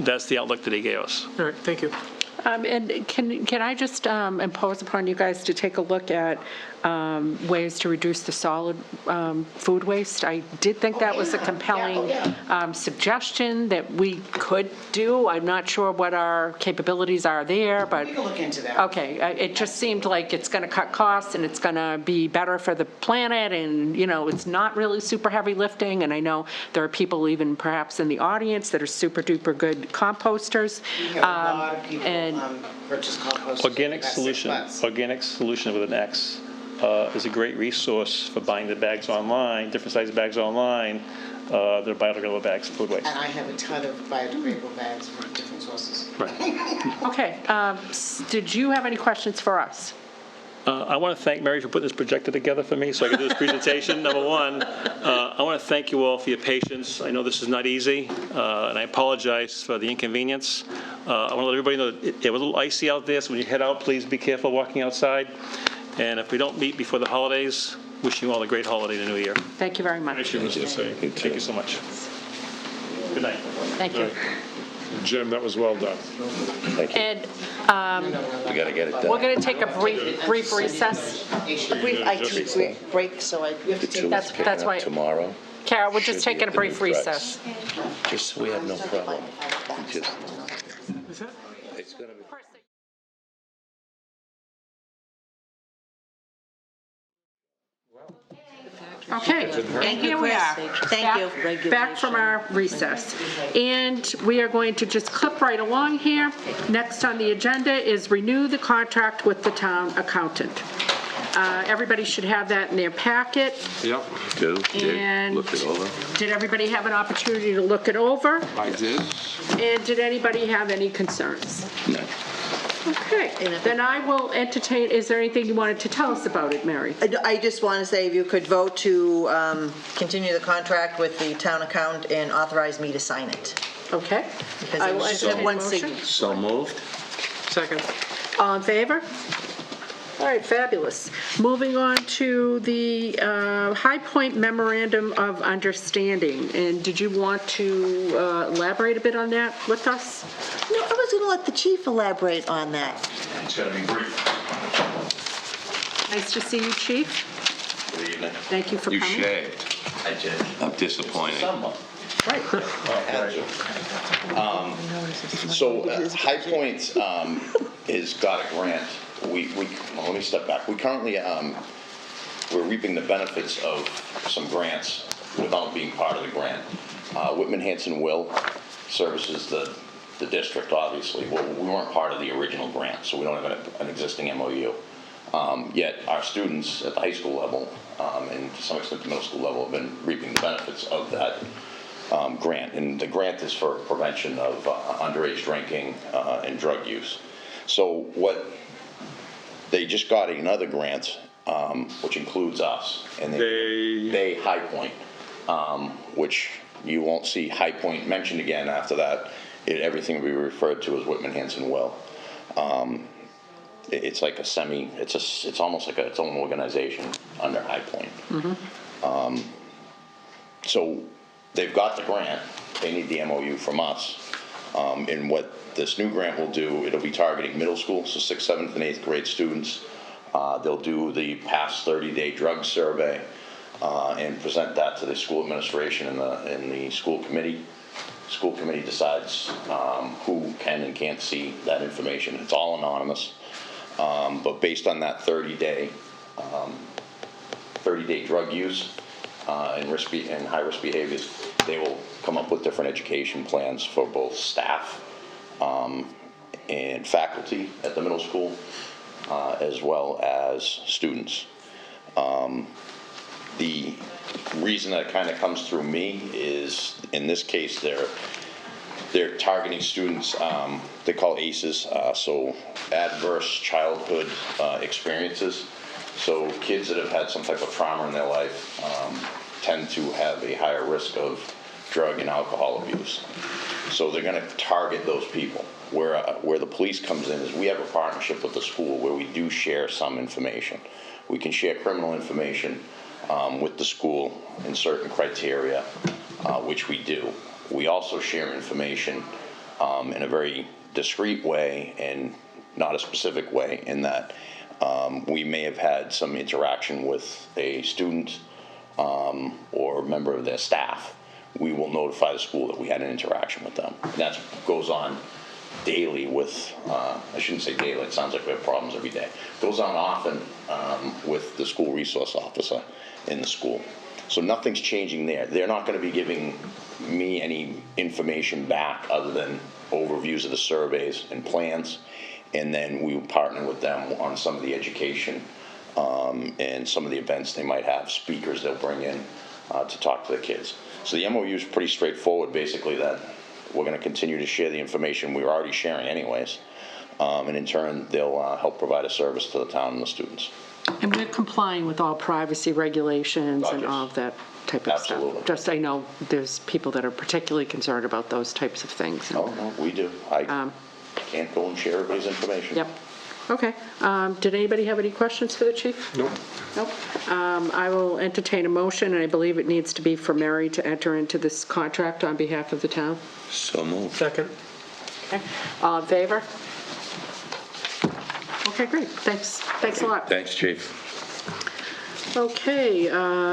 that's the outlook that he gave us. All right, thank you. And can I just impose upon you guys to take a look at ways to reduce the solid food waste? I did think that was a compelling suggestion that we could do. I'm not sure what our capabilities are there, but. We can look into that. Okay, it just seemed like it's going to cut costs and it's going to be better for the planet, and, it's not really super heavy lifting, and I know there are people even perhaps in the audience that are super duper good composters. We have a lot of people and- purchase compost. Organic Solution with an X is a great resource for buying the bags online, different size bags online. their biodegradable bags, food waste. And I have a ton of biodegradable bags from different sources. Okay, did you have any questions for us? I want to thank Mary for putting this projector together for me so I can do this presentation. Number one, I want to thank you all for your patience. I know this is not easy, and I apologize for the inconvenience. I want to let everybody know that it was a little icy out there, so when you head out, please be careful walking outside. And if we don't meet before the holidays, wishing you all a great holiday in the new year. Thank you very much. Thank you so much. Good night. Thank you. Jim, that was well done. And We gotta get it done. we're going to take a brief recess. Brief IT break, so I. The two That's- is picking that's up why- tomorrow, Carol, we're just Should be taking a at the brief new recess. just so we have no problem. Just, Is that? it's gonna be. Okay, and here we are. Thank you. Back from our recess. And we are going to just clip right along here. Next on the agenda is renew the contract with the town accountant. Everybody should have that in their packet. Yep, And Look it over. did everybody have an opportunity to look it over? I did. And did anybody have any concerns? No. Okay, then I will entertain, is there anything you wanted to tell us about it, Mary? I just want to say if you could vote to continue the contract with the town account and authorize me to sign it. Okay. Because I it will was just entertain a one motion. signature. So moved? Second. All in favor? All right, fabulous. Moving on to the High Point Memorandum of Understanding. And did you want to elaborate a bit on that with us? No, I was going to let the chief elaborate on that. It's gonna be brief. Nice to see you, Chief. Good evening. Thank you for You coming. shaved. I did. I'm disappointed. Right. So High Point has got a grant. Well, let me step back. We currently, we're reaping the benefits of some grants without being part of the grant. Whitman Hanson Will services the district, obviously. Well, we weren't part of the original grant, so we don't have an existing MOU. Yet our students at the high school level, and to some extent the middle school level, have been reaping the benefits of that grant. And the grant is for prevention of underage drinking and drug use. So they just got another grant, which includes us, and they High Point, which you won't see High Point mentioned again after that. Everything will be referred to as Whitman Hanson Will. It's like it's almost like its own organization under High Point. So they've got the grant. They need the MOU from us. And what this new grant will do, it'll be targeting middle school, so 6th, 7th, and 8th grade students. They'll do the past 30-day drug survey and present that to the school administration and the school committee. School committee decides who can and can't see that information. It's all anonymous, but based on that 30-day drug use and high-risk behaviors, they will come up with different education plans for both staff and faculty at the middle school, as well as students. The reason that kind of comes through me is, in this case, they're targeting students, they call ACEs, so adverse childhood experiences. So kids that have had some type of trauma in their life tend to have a higher risk of drug and alcohol abuse. So they're going to target those people. Where the police comes in is we have a partnership with the school where we do share some information. We can share criminal information with the school in certain criteria, which we do. We also share information in a very discreet way and not a specific way, in that we may have had some interaction with a student or a member of their staff. We will notify the school that we had an interaction with them. And that goes on daily with, I shouldn't say daily, it sounds like we have problems every day. It goes on often with the school resource officer in the school. So nothing's changing there. They're not going to be giving me any information back other than overviews of the surveys and plans. And then we will partner with them on some of the education and some of the events they might have, speakers they'll bring in to talk to the kids. So the MOU is pretty straightforward, basically, that we're going to continue to share the information we were already sharing anyways. And in turn, they'll help provide a service to the town and the students. And we're complying with all privacy regulations and all of that type of stuff. Absolutely. Just, I know there's people that are particularly concerned about those types of things. Oh, no, we do. I can't go and share everybody's information. Yep. Okay. Did anybody have any questions for the chief? Nope. Nope. I will entertain a motion, and I believe it needs to be for Mary to enter into this contract on behalf of the town. So moved. Second. Okay. All in favor? Okay, great. Thanks. Thanks a lot. Thanks, Chief. Okay,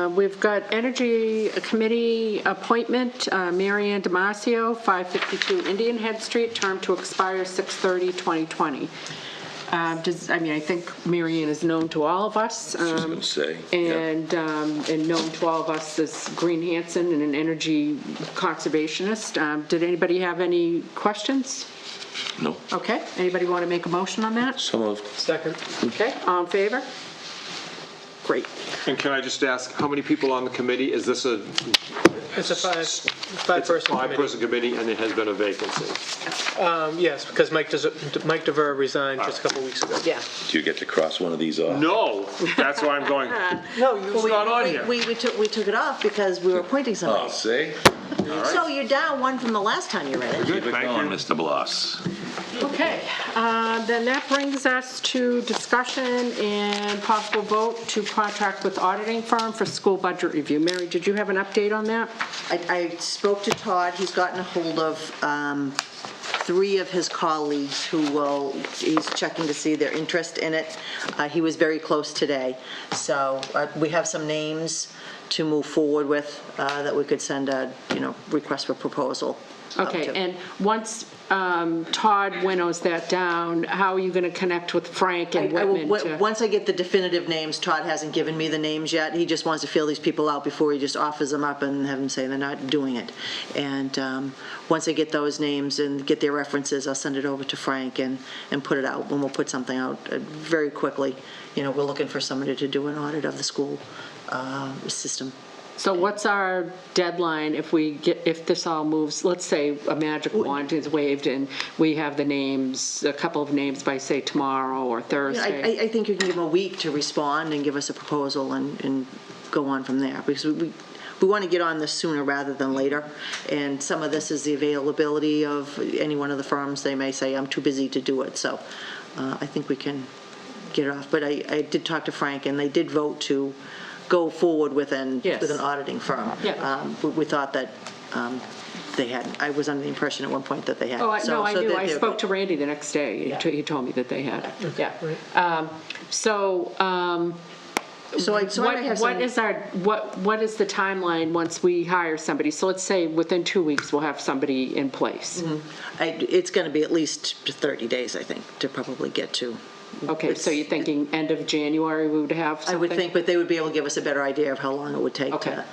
we've got Energy Committee appointment, Mary Ann Damasio, 552 Indian Head Street, term to expire 6/30/2020. I think Mary Ann is known to all of us. I was just going to say. yeah. And known to all of us as Green Hanson and an energy conservationist. Did anybody have any questions? No. Okay, anybody want to make a motion on that? So moved. Second. Okay, all in favor? Great. And can I just ask, how many people on the committee? Is this a It's a five-person committee. five-person committee, and there has been a vacancy? Yes, because Mike DeVere resigned just a couple weeks ago. Yeah. Do you get to cross one of these off? No, that's why I'm going, No, it's not on here. We took it off because we were appointing somebody. Oh, see? So you're down one from the last time you read it. Good, Keep it thank going, you. Mr. Bloss. Okay, then that brings us to discussion and possible vote to contract with auditing firm for school budget review. Mary, did you have an update on that? I spoke to Todd. He's gotten a hold of 3 of his colleagues he's checking to see their interest in it. He was very close today. So we have some names to move forward with that we could send a, request for proposal. Okay, and once Todd winnows that down, how are you going to connect with Frank and Whitman? Once I get the definitive names, Todd hasn't given me the names yet. He just wants to feel these people out before he just offers them up and have them say they're not doing it. And once I get those names and get their references, I'll send it over to Frank and put it out, and we'll put something out very quickly. We're looking for somebody to do an audit of the school system. So what's our deadline if this all moves, let's say a magic wand is waved and we have the names, a couple of names by, say, tomorrow or Thursday? I think you can give them a week to respond and give us a proposal and go on from there, because we want to get on this sooner rather than later. And some of this is the availability of any one of the firms. They may say, I'm too busy to do it. So I think we can get it off. But I did talk to Frank, and they did vote to go forward with an auditing firm. Yeah. We thought that they had. I was under the impression at one point that they had. Oh, no, I knew. I they're- spoke to Randy the next day. Yeah. He told me that they had. Yeah. What is the timeline once we hire somebody? So let's say within 2 weeks we'll have somebody in place. It's going to be at least 30 days, I think, to probably get to. Okay, so you're thinking end of January we would have something? I would think, but they would be able to give us a better idea of how long it would take Okay.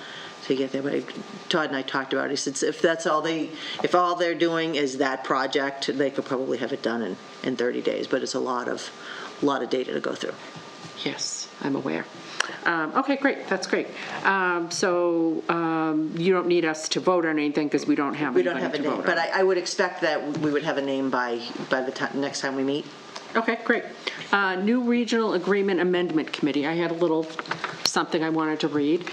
to get there. But Todd and I talked about it. He said if all they're doing is that project, they could probably have it done in 30 days. But it's a lot of data to go through. Yes, I'm aware. Okay, great, that's great. So you don't need us to vote on anything because we don't have We anybody don't have a to name, vote but on. I would expect that we would have a name by the time, next time we meet. Okay, great. New Regional Agreement Amendment Committee. I had a little something I wanted to read.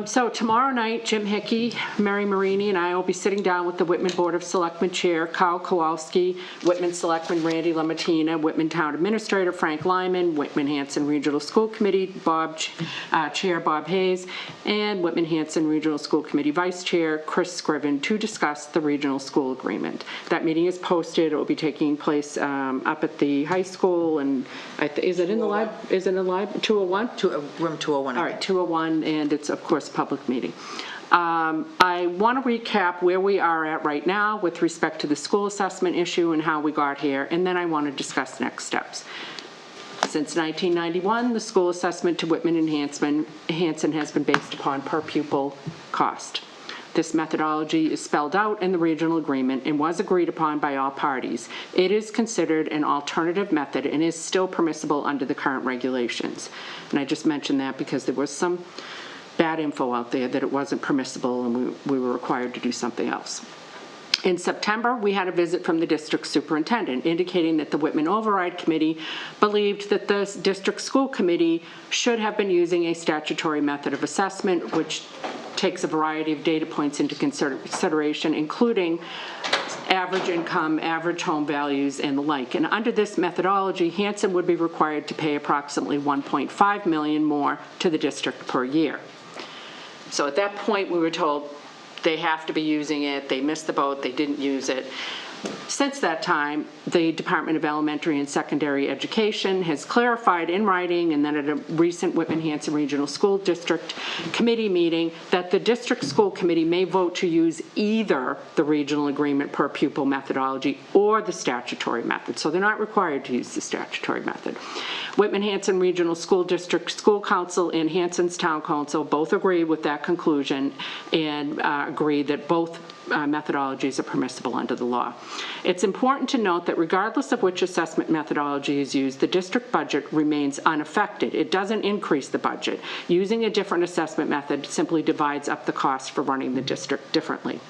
So tomorrow night, Jim Hickey, Mary Marini, and I will be sitting down with the Whitman Board of Selectmen Chair, Kyle Kowalski, Whitman Selectman Randy Lamatina, Whitman Town Administrator Frank Lyman, Whitman Hanson Regional School Committee Chair Bob Hayes, and Whitman Hanson Regional School Committee Vice Chair Chris Scriven to discuss the regional school agreement. That meeting is posted. It will be taking place up at the high school, and is it in the lab? Is it in the lab? 201? Room 201. All right, 201, and it's, of course, a public meeting. I want to recap where we are at right now with respect to the school assessment issue and how we got here, and then I want to discuss next steps. Since 1991, the school assessment to Whitman and Hanson has been based upon per pupil cost. This methodology is spelled out in the regional agreement and was agreed upon by all parties. It is considered an alternative method and is still permissible under the current regulations. And I just mentioned that because there was some bad info out there that it wasn't permissible and we were required to do something else. In September, we had a visit from the district superintendent indicating that the Whitman Override Committee believed that the district school committee should have been using a statutory method of assessment, which takes a variety of data points into consideration, including average income, average home values, and the like. And under this methodology, Hanson would be required to pay approximately $1.5 million more to the district per year. So at that point, we were told they have to be using it, they missed the boat, they didn't use it. Since that time, the Department of Elementary and Secondary Education has clarified in writing, and then at a recent Whitman-Hanson Regional School District Committee meeting, that the district school committee may vote to use either the regional agreement per pupil methodology or the statutory method. So they're not required to use the statutory method. Whitman-Hanson Regional School District School Council and Hanson's Town Council both agree with that conclusion and agree that both methodologies are permissible under the law. It's important to note that regardless of which assessment methodology is used, the district budget remains unaffected. It doesn't increase the budget. Using a different assessment method simply divides up the cost for running the district differently.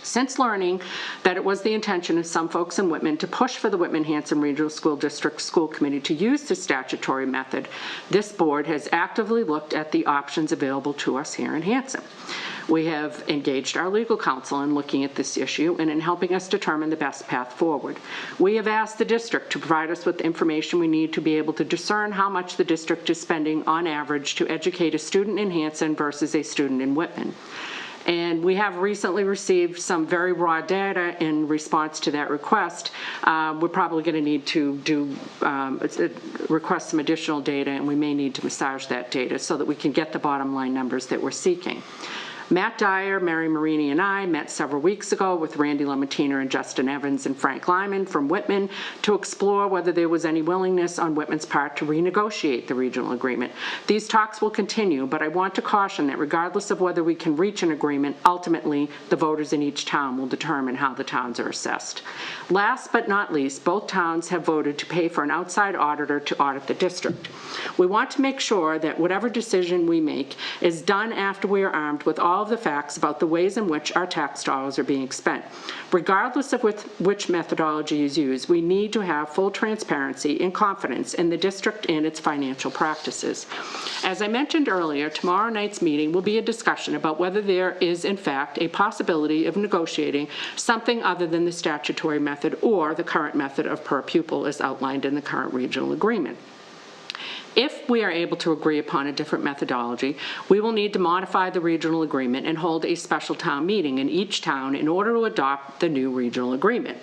Since learning that it was the intention of some folks in Whitman to push for the Whitman-Hanson Regional School District School Committee to use the statutory method, this board has actively looked at the options available to us here in Hanson. We have engaged our legal counsel in looking at this issue and in helping us determine the best path forward. We have asked the district to provide us with the information we need to be able to discern how much the district is spending on average to educate a student in Hanson versus a student in Whitman. And we have recently received some very raw data in response to that request. We're probably going to need to request some additional data, and we may need to massage that data so that we can get the bottom line numbers that we're seeking. Matt Dyer, Mary Marini, and I met several weeks ago with Randy Lamontina and Justin Evans and Frank Lyman from Whitman to explore whether there was any willingness on Whitman's part to renegotiate the regional agreement. These talks will continue, but I want to caution that regardless of whether we can reach an agreement, ultimately the voters in each town will determine how the towns are assessed. Last but not least, both towns have voted to pay for an outside auditor to audit the district. We want to make sure that whatever decision we make is done after we are armed with all of the facts about the ways in which our tax dollars are being spent. Regardless of which methodology is used, we need to have full transparency and confidence in the district and its financial practices. As I mentioned earlier, tomorrow night's meeting will be a discussion about whether there is, in fact, a possibility of negotiating something other than the statutory method or the current method of per pupil as outlined in the current regional agreement. If we are able to agree upon a different methodology, we will need to modify the regional agreement and hold a special town meeting in each town in order to adopt the new regional agreement.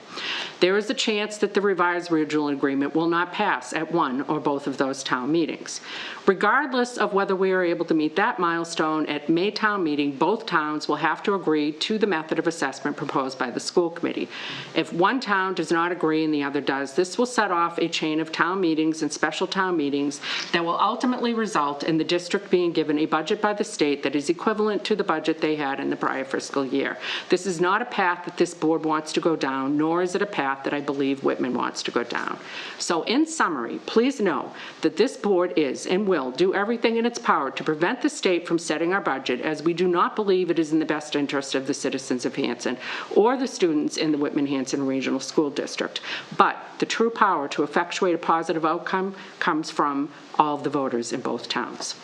There is a chance that the revised regional agreement will not pass at one or both of those town meetings. Regardless of whether we are able to meet that milestone at May town meeting, both towns will have to agree to the method of assessment proposed by the school committee. If one town does not agree and the other does, this will set off a chain of town meetings and special town meetings that will ultimately result in the district being given a budget by the state that is equivalent to the budget they had in the prior fiscal year. This is not a path that this board wants to go down, nor is it a path that I believe Whitman wants to go down. So in summary, please know that this board is and will do everything in its power to prevent the state from setting our budget, as we do not believe it is in the best interest of the citizens of Hanson or the students in the Whitman-Hanson Regional School District. But the true power to effectuate a positive outcome comes from all of the voters in both towns.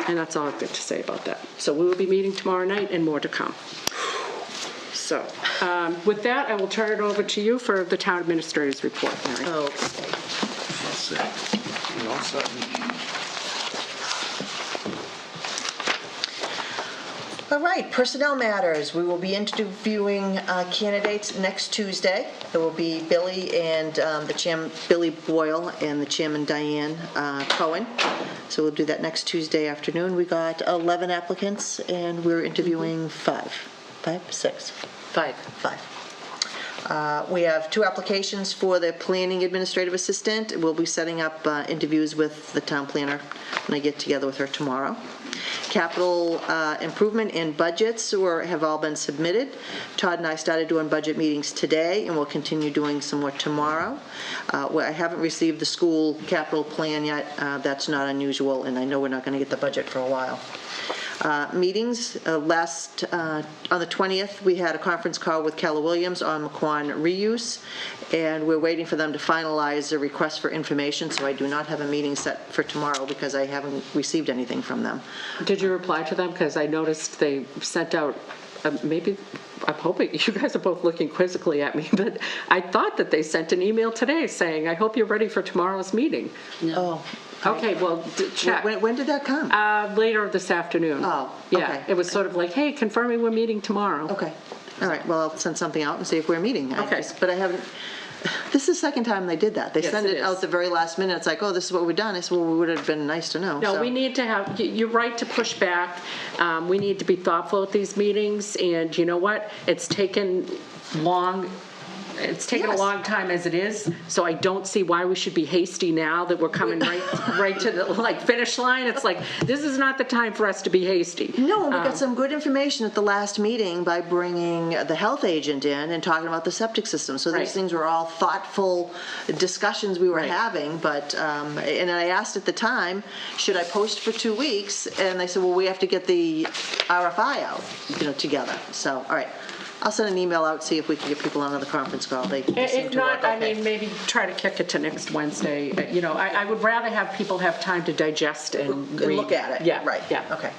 And that's all I've got to say about that. So we will be meeting tomorrow night and more to come. So with that, I will turn it over to you for the town administrator's report, Mary. All right, personnel matters. We will be interviewing candidates next Tuesday. There will be Billy and the chairman, Billy Boyle, and the chairman, Diane Cohen. So we'll do that next Tuesday afternoon. We got 11 applicants, and we're interviewing five. We have 2 applications for the planning administrative assistant. We'll be setting up interviews with the town planner when I get together with her tomorrow. capital improvement and budgets have all been submitted. Todd and I started doing budget meetings today, and we'll continue doing some more tomorrow. I haven't received the school capital plan yet. That's not unusual, and I know we're not going to get the budget for a while. Meetings, on the 20th, we had a conference call with Keller Williams on McQuon reuse, and we're waiting for them to finalize a request for information, so I do not have a meeting set for tomorrow because I haven't received anything from them. Did you reply to them? Because I noticed they sent out, maybe, I'm hoping, you guys are both looking quizzically at me, but I thought that they sent an email today saying, I hope you're ready for tomorrow's meeting. Oh. Okay, well, check. When did that come? Later this afternoon. Oh, Yeah, okay. it was sort of like, hey, confirming we're meeting tomorrow. Okay. All right, well, I'll send something out and see if we're meeting. Okay. But I haven't, this is the second time they did that. They Yes, sent it it out is. the very last minute. It's like, oh, this is what we've done. I said, well, it would have been nice to know. No, so. we need to have, you're right to push back. We need to be thoughtful at these meetings, and you know what? It's taken long. It's taken a Yes. long time as it is, so I don't see why we should be hasty now that we're coming right to the finish line. It's like, this is not the time for us to be hasty. No, we got some good information at the last meeting by bringing the health agent in and talking about the septic system. So Right. these things were all thoughtful discussions we were Right. having. But and I asked at the time, should I post for 2 weeks? And they said, well, we have to get the RFI out, together. So, all right. I'll send an email out, see if we can get people on the conference call. They seem If to not, work okay. I mean, maybe try to kick it to next Wednesday. I would rather have people have time to digest and read. Look at it. Yeah, Right. yeah. Okay.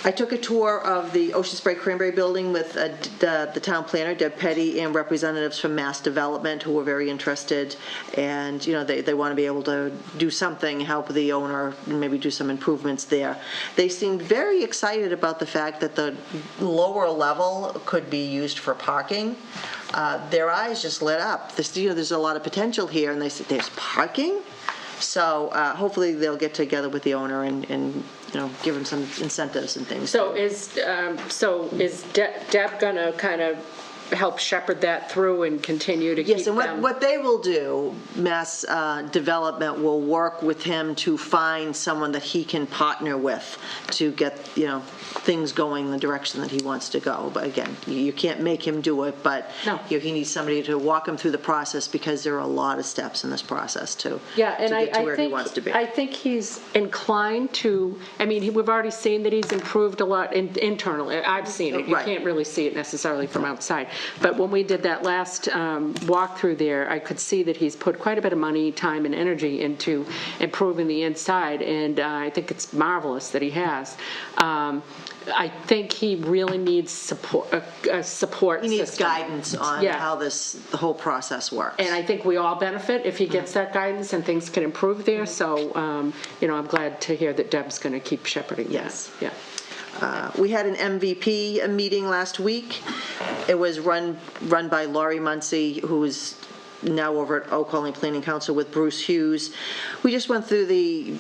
I took a tour of the Ocean Spray Cranberry Building with the town planner, Deb Petty, and representatives from Mass Development who were very interested. And, they want to be able to do something, help the owner, maybe do some improvements there. They seemed very excited about the fact that the lower level could be used for parking. Their eyes just lit up. There's a lot of potential here, and they said, there's parking? So hopefully they'll get together with the owner and give him some incentives and things. So is Deb gonna kind of help shepherd that through and continue to keep them? Yes, and what they will do, Mass Development will work with him to find someone that he can partner with to get, things going the direction that he wants to go. But again, you can't make him do it, but No. he needs somebody to walk him through the process because there are a lot of steps in this process to And get to where he think wants to be. I think he's inclined to. I mean, we've already seen that he's improved a lot internally. I've seen it. You Right. can't really see it necessarily from outside. But when we did that last walkthrough there, I could see that he's put quite a bit of money, time, and energy into improving the inside, and I think it's marvelous that he has. I think he really needs support. He needs system. guidance on Yeah. how the whole process works. And I think we all benefit if he gets that guidance and things can improve there. So, I'm glad to hear that Deb's going to keep shepherding that. Yes. Yeah. We had an MVP meeting last week. It was run by Laurie Muncy, who is now over at Oak Colony Planning Council with Bruce Hughes. We just went through the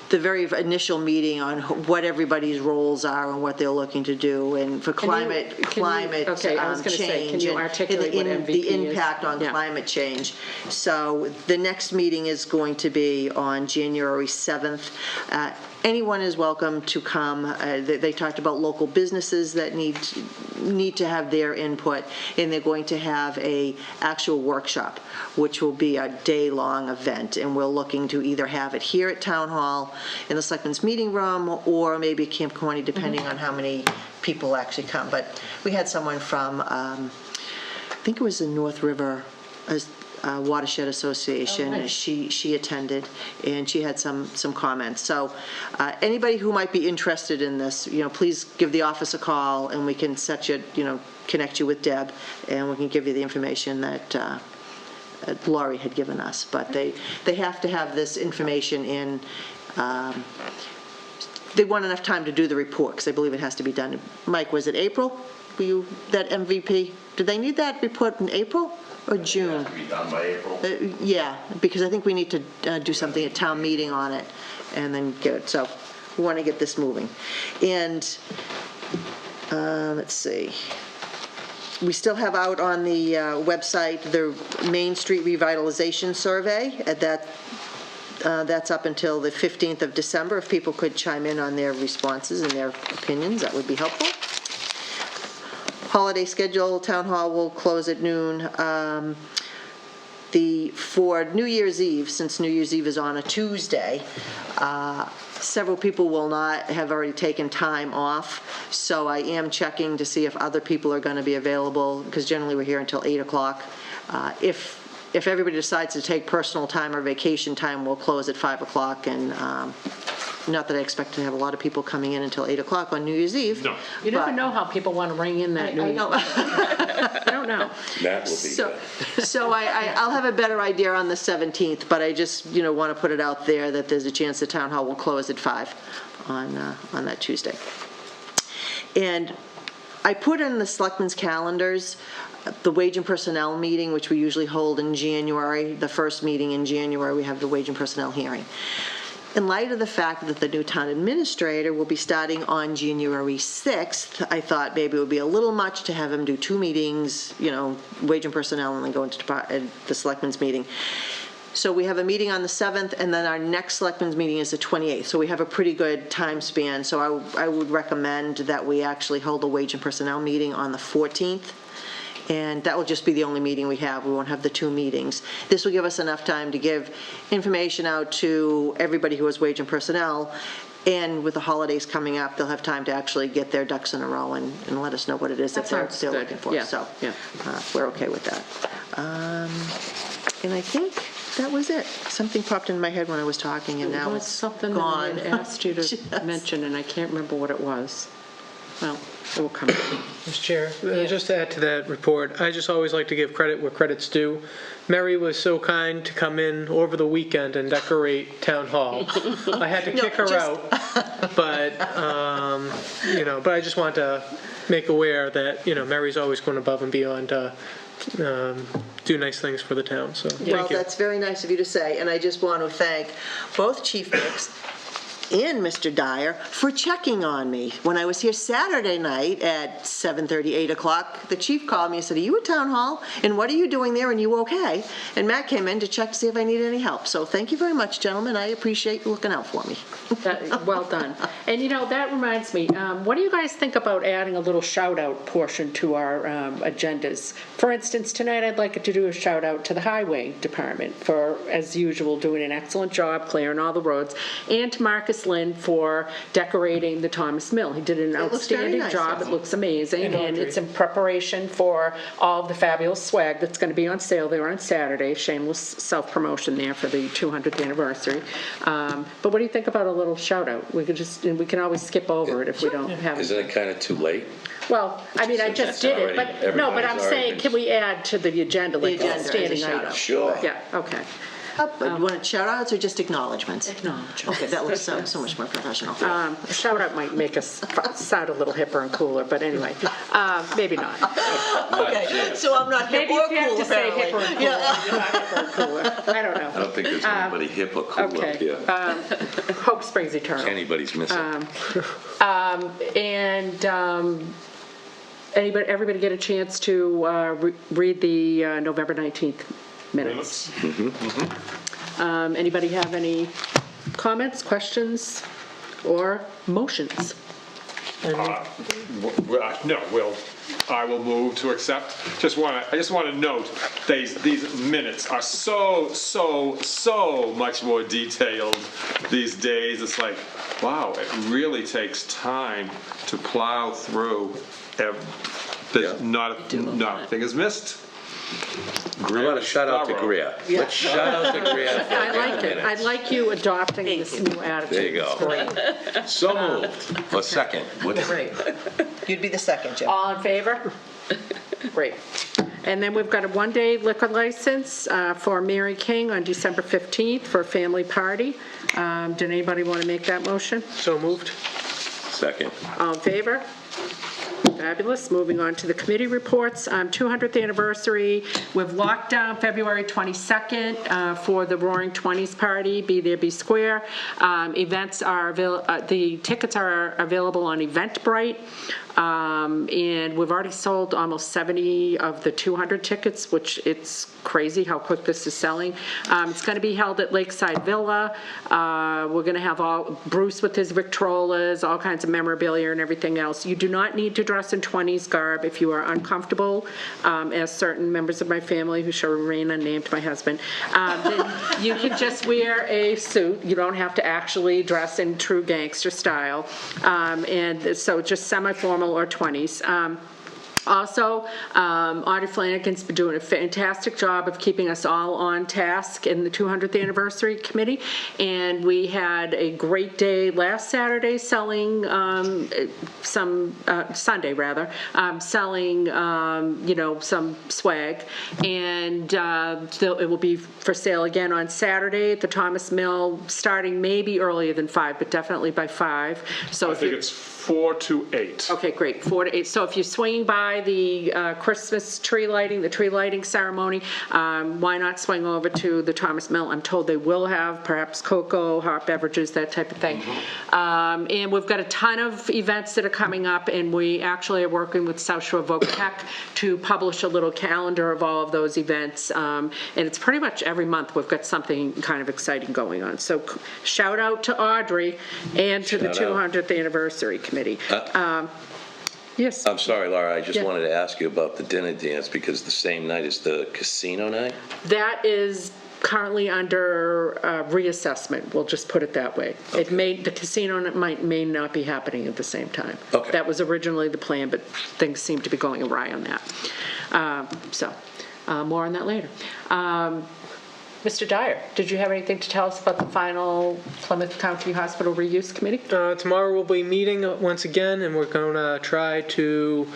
very initial meeting on what everybody's roles are and what they're looking to do, and for climate okay, I was gonna say, change can you and articulate what MVP the is? impact on Yeah. climate change. So the next meeting is going to be on January 7th. Anyone is welcome to come. They talked about local businesses that need to have their input, and they're going to have a actual workshop, which will be a day-long event, and we're looking to either have it here at Town Hall in the Selectmen's Meeting Room, or maybe Camp Kewanee, depending on how many people actually come. But we had someone from, I think it was the North River Watershed Association. Oh, nice. She attended, and she had some comments. So anybody who might be interested in this, please give the office a call, and we can set you, connect you with Deb, and we can give you the information that Laurie had given us. But they have to have this information in. They want enough time to do the report, because I believe it has to be done. Mike, was it April? Were you that MVP? Did they need that report in April or June? It has to be done by April. Yeah, because I think we need to do something at town meeting on it and then get it. So we want to get this moving. And let's see. We still have out on the website the Main Street Revitalization Survey. That That's up until the 15th of December. If people could chime in on their responses and their opinions, that would be helpful. Holiday schedule, Town Hall will close at noon. For New Year's Eve, since New Year's Eve is on a Tuesday, several people will not have already taken time off, so I am checking to see if other people are going to be available, because generally we're here until 8 o'clock. If everybody decides to take personal time or vacation time, we'll close at 5 o'clock, and not that I expect to have a lot of people coming in until 8 o'clock on New Year's Eve. No. You never but- know how people want to ring in that I news. know. I don't know. That will be So, good. so I'll have a better idea on the 17th, but I just, want to put it out there that there's a chance the town hall will close at 5 on that Tuesday. And I put in the selectmen's calendars the wage and personnel meeting, which we usually hold in January. The first meeting in January, we have the wage and personnel hearing. In light of the fact that the new town administrator will be starting on January 6th, I thought maybe it would be a little much to have him do 2 meetings, wage and personnel, and then go into the selectmen's meeting. So we have a meeting on the 7th, and then our next selectmen's meeting is the 28th. So we have a pretty good time span. So I would recommend that we actually hold a wage and personnel meeting on the 14th. And that will just be the only meeting we have. We won't have the 2 meetings. This will give us enough time to give information out to everybody who has wage and personnel. And with the holidays coming up, they'll have time to actually get their ducks in a row and let us know what it is that they're sounds good. looking for. Yeah, So yeah. we're okay with that. And I think that was it. Something popped in my head when I was talking, and now It was it's something gone. that I had asked you to mention, and I can't remember what it was. Well, it will come. Mr. Chair, just to add to that report, I just always like to give credit where credit's due. Mary was so kind to come in over the weekend and decorate Town Hall. I had to kick her out, but, but I just want to make aware that, Mary's always going above and beyond to do nice things for the town, so Well, thank you. that's very nice of you to say, and I just want to thank both Chief Nix and Mr. Dyer for checking on me. When I was here Saturday night at 7:30, 8 o'clock, the chief called me and said, "Are you at Town Hall? And what are you doing there? And you okay?" And Matt came in to check to see if I needed any help. So thank you very much, gentlemen. I appreciate you looking out for me. Well done. And that reminds me, what do you guys think about adding a little shout-out portion to our agendas? For instance, tonight I'd like to do a shout-out to the Highway Department for, as usual, doing an excellent job clearing all the roads, and to Marcus Lynn for decorating the Thomas Mill. He did an looks very outstanding nice, job. yes. It looks amazing, And and Audrey. it's in preparation for all of the fabulous swag that's going to be on sale there on Saturday. Shameless self-promotion there for the 200th anniversary. But what do you think about a little shout-out? We can always skip over it if we don't have. Isn't it kind of too late? Well, I mean, I Since just it's did it, already- but I'm everybody's already saying, been- can we add to the agenda, like The a agenda as a standing shout-out. item? Sure. Yeah, okay. You want shout-outs or just acknowledgements? Acknowledgements. Okay, that looks so much more professional. A shout-out might make us sound a little hipper and cooler, but anyway, maybe not. Okay, so I'm not hip Maybe or if you have cool, to say apparently. hipper and cooler, you're not hipper and cooler. I don't know. I don't think there's anybody hip or cool up Okay. here. Hope springs eternal. Anybody's missing. Everybody get a chance to read the November 19th minutes? Anybody have any comments, questions, or motions? I will move to accept. I just want to note, these minutes are so much more detailed these days. It's like, wow, it really takes time to plow through. Not a thing is missed. How about a shout out to Greer? Let's shout out to Greer for I like it. I minutes. like you adopting this new attitude. There you go. It's great. So moved. Or second. Great. You'd be the second, Jim. All in favor? Great. And then we've got a one-day liquor license for Mary King on December 15th for a family party. Did anybody want to make that motion? So moved. Second. All in favor? Fabulous. Moving on to the committee reports. 200th anniversary. We've locked down February 22nd for the Roaring Twenties party, Be There, Be Square. Events are the tickets are available on Eventbrite. And we've already sold almost 70 of the 200 tickets, which it's crazy how quick this is selling. It's going to be held at Lakeside Villa. We're going to have Bruce with his Victrolas, all kinds of memorabilia and everything else. You do not need to dress in 20s garb if you are uncomfortable, as certain members of my family, who shall remain unnamed, my husband, then you can just wear a suit. You don't have to actually dress in true gangster style. And so just semi-formal or 20s. Also, Audrey Flanagan's been doing a fantastic job of keeping us all on task in the 200th anniversary committee, and we had a great day last Saturday selling Sunday rather, selling some swag, and it will be for sale again on Saturday at the Thomas Mill, starting maybe earlier than 5, but definitely by 5. So I think it's 4 to 8. Okay, great, 4 to 8. So if you're swinging by the Christmas tree lighting, the tree lighting ceremony, why not swing over to the Thomas Mill? I'm told they will have perhaps cocoa, hot beverages, that type of thing. And we've got a ton of events that are coming up, and we actually are working with South Shore Voctech to publish a little calendar of all of those events. And it's pretty much every month we've got something kind of exciting going on. So shout out to Audrey and to the 200th anniversary committee. Yes. I'm sorry, Laura, I just Yeah. wanted to ask you about the dinner dance, because the same night is the casino night? That is currently under reassessment, we'll just put it that way. Okay. The casino may not be happening at the same time. Okay. That was originally the plan, but things seem to be going awry on that. More on that later. Mr. Dyer, did you have anything to tell us about the final Plymouth County Hospital Reuse Committee? Tomorrow we'll be meeting once again, and we're going to try to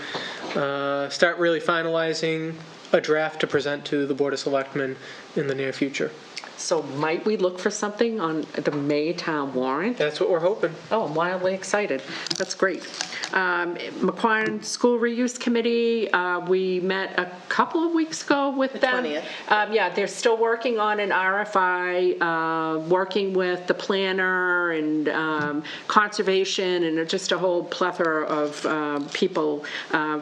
start really finalizing a draft to present to the Board of Selectmen in the near future. So might we look for something on the May town warrant? That's what we're hoping. Oh, I'm wildly excited. That's great. McQuarrie School Reuse Committee, we met a couple of weeks ago with them. 20th. Yeah, they're still working on an RFI, working with the planner and conservation and just a whole plethora of people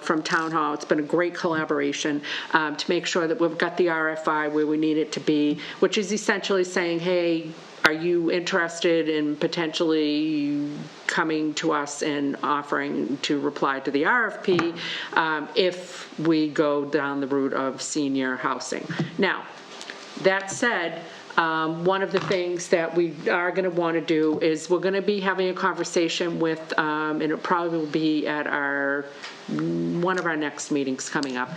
from Town Hall. It's been a great collaboration to make sure that we've got the RFI where we need it to be, which is essentially saying, hey, are you interested in potentially coming to us and offering to reply to the RFP if we go down the route of senior housing? Now, that said, one of the things that we are going to want to do is we're going to be having a conversation with, and it probably will be at one of our next meetings coming up,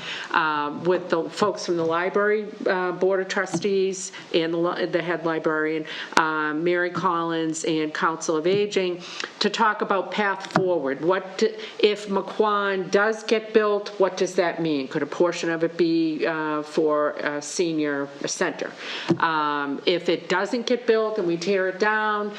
with the folks from the library board of trustees and the head librarian, Mary Collins, and Council of Aging, to talk about path forward. If McQuarrie does get built, what does that mean? Could a portion of it be for a senior center? If it doesn't get built and we tear it down,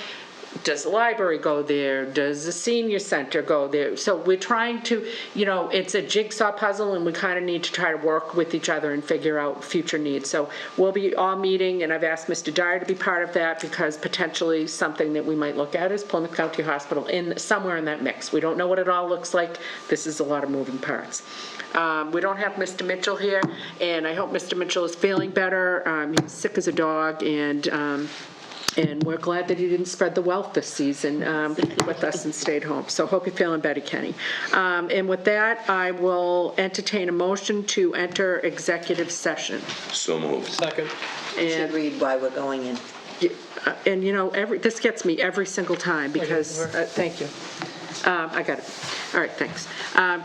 does the library go there? Does the senior center go there? So we're trying to, it's a jigsaw puzzle, and we kind of need to try to work with each other and figure out future needs. So we'll be all meeting, and I've asked Mr. Dyer to be part of that, because potentially something that we might look at is Plymouth County Hospital somewhere in that mix. We don't know what it all looks like. This is a lot of moving parts. We don't have Mr. Mitchell here, and I hope Mr. Mitchell is feeling better. He's sick as a dog, and we're glad that he didn't spread the wealth this season with us and stayed home. So hope you're feeling better, Kenny. And with that, I will entertain a motion to enter executive session. So moved. Second. You should read why we're going in. And this gets me every single time because, thank you. I got it. All right, thanks.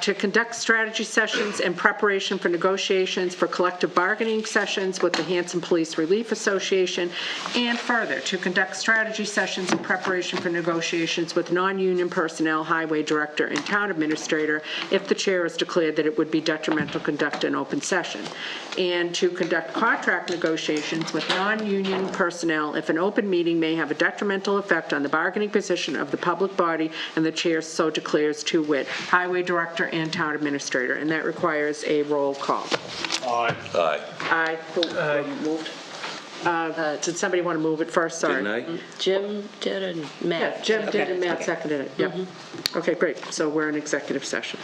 To conduct strategy sessions in preparation for negotiations for collective bargaining sessions with the Hanson Police Relief Association, and further, to conduct strategy sessions in preparation for negotiations with non-union personnel, highway director, and town administrator if the chair has declared that it would be detrimental to conduct an open session, and to conduct contract negotiations with non-union personnel if an open meeting may have a detrimental effect on the bargaining position of the public body and the chair chair so declares to wit, highway director and town administrator, and that requires a roll call. Aye. Aye. Who moved? Did somebody want to move it first? Sorry. Didn't I? Jim did and Yeah, Matt. Jim did Okay. and Matt seconded it, yep. Okay, great, so we're in executive session.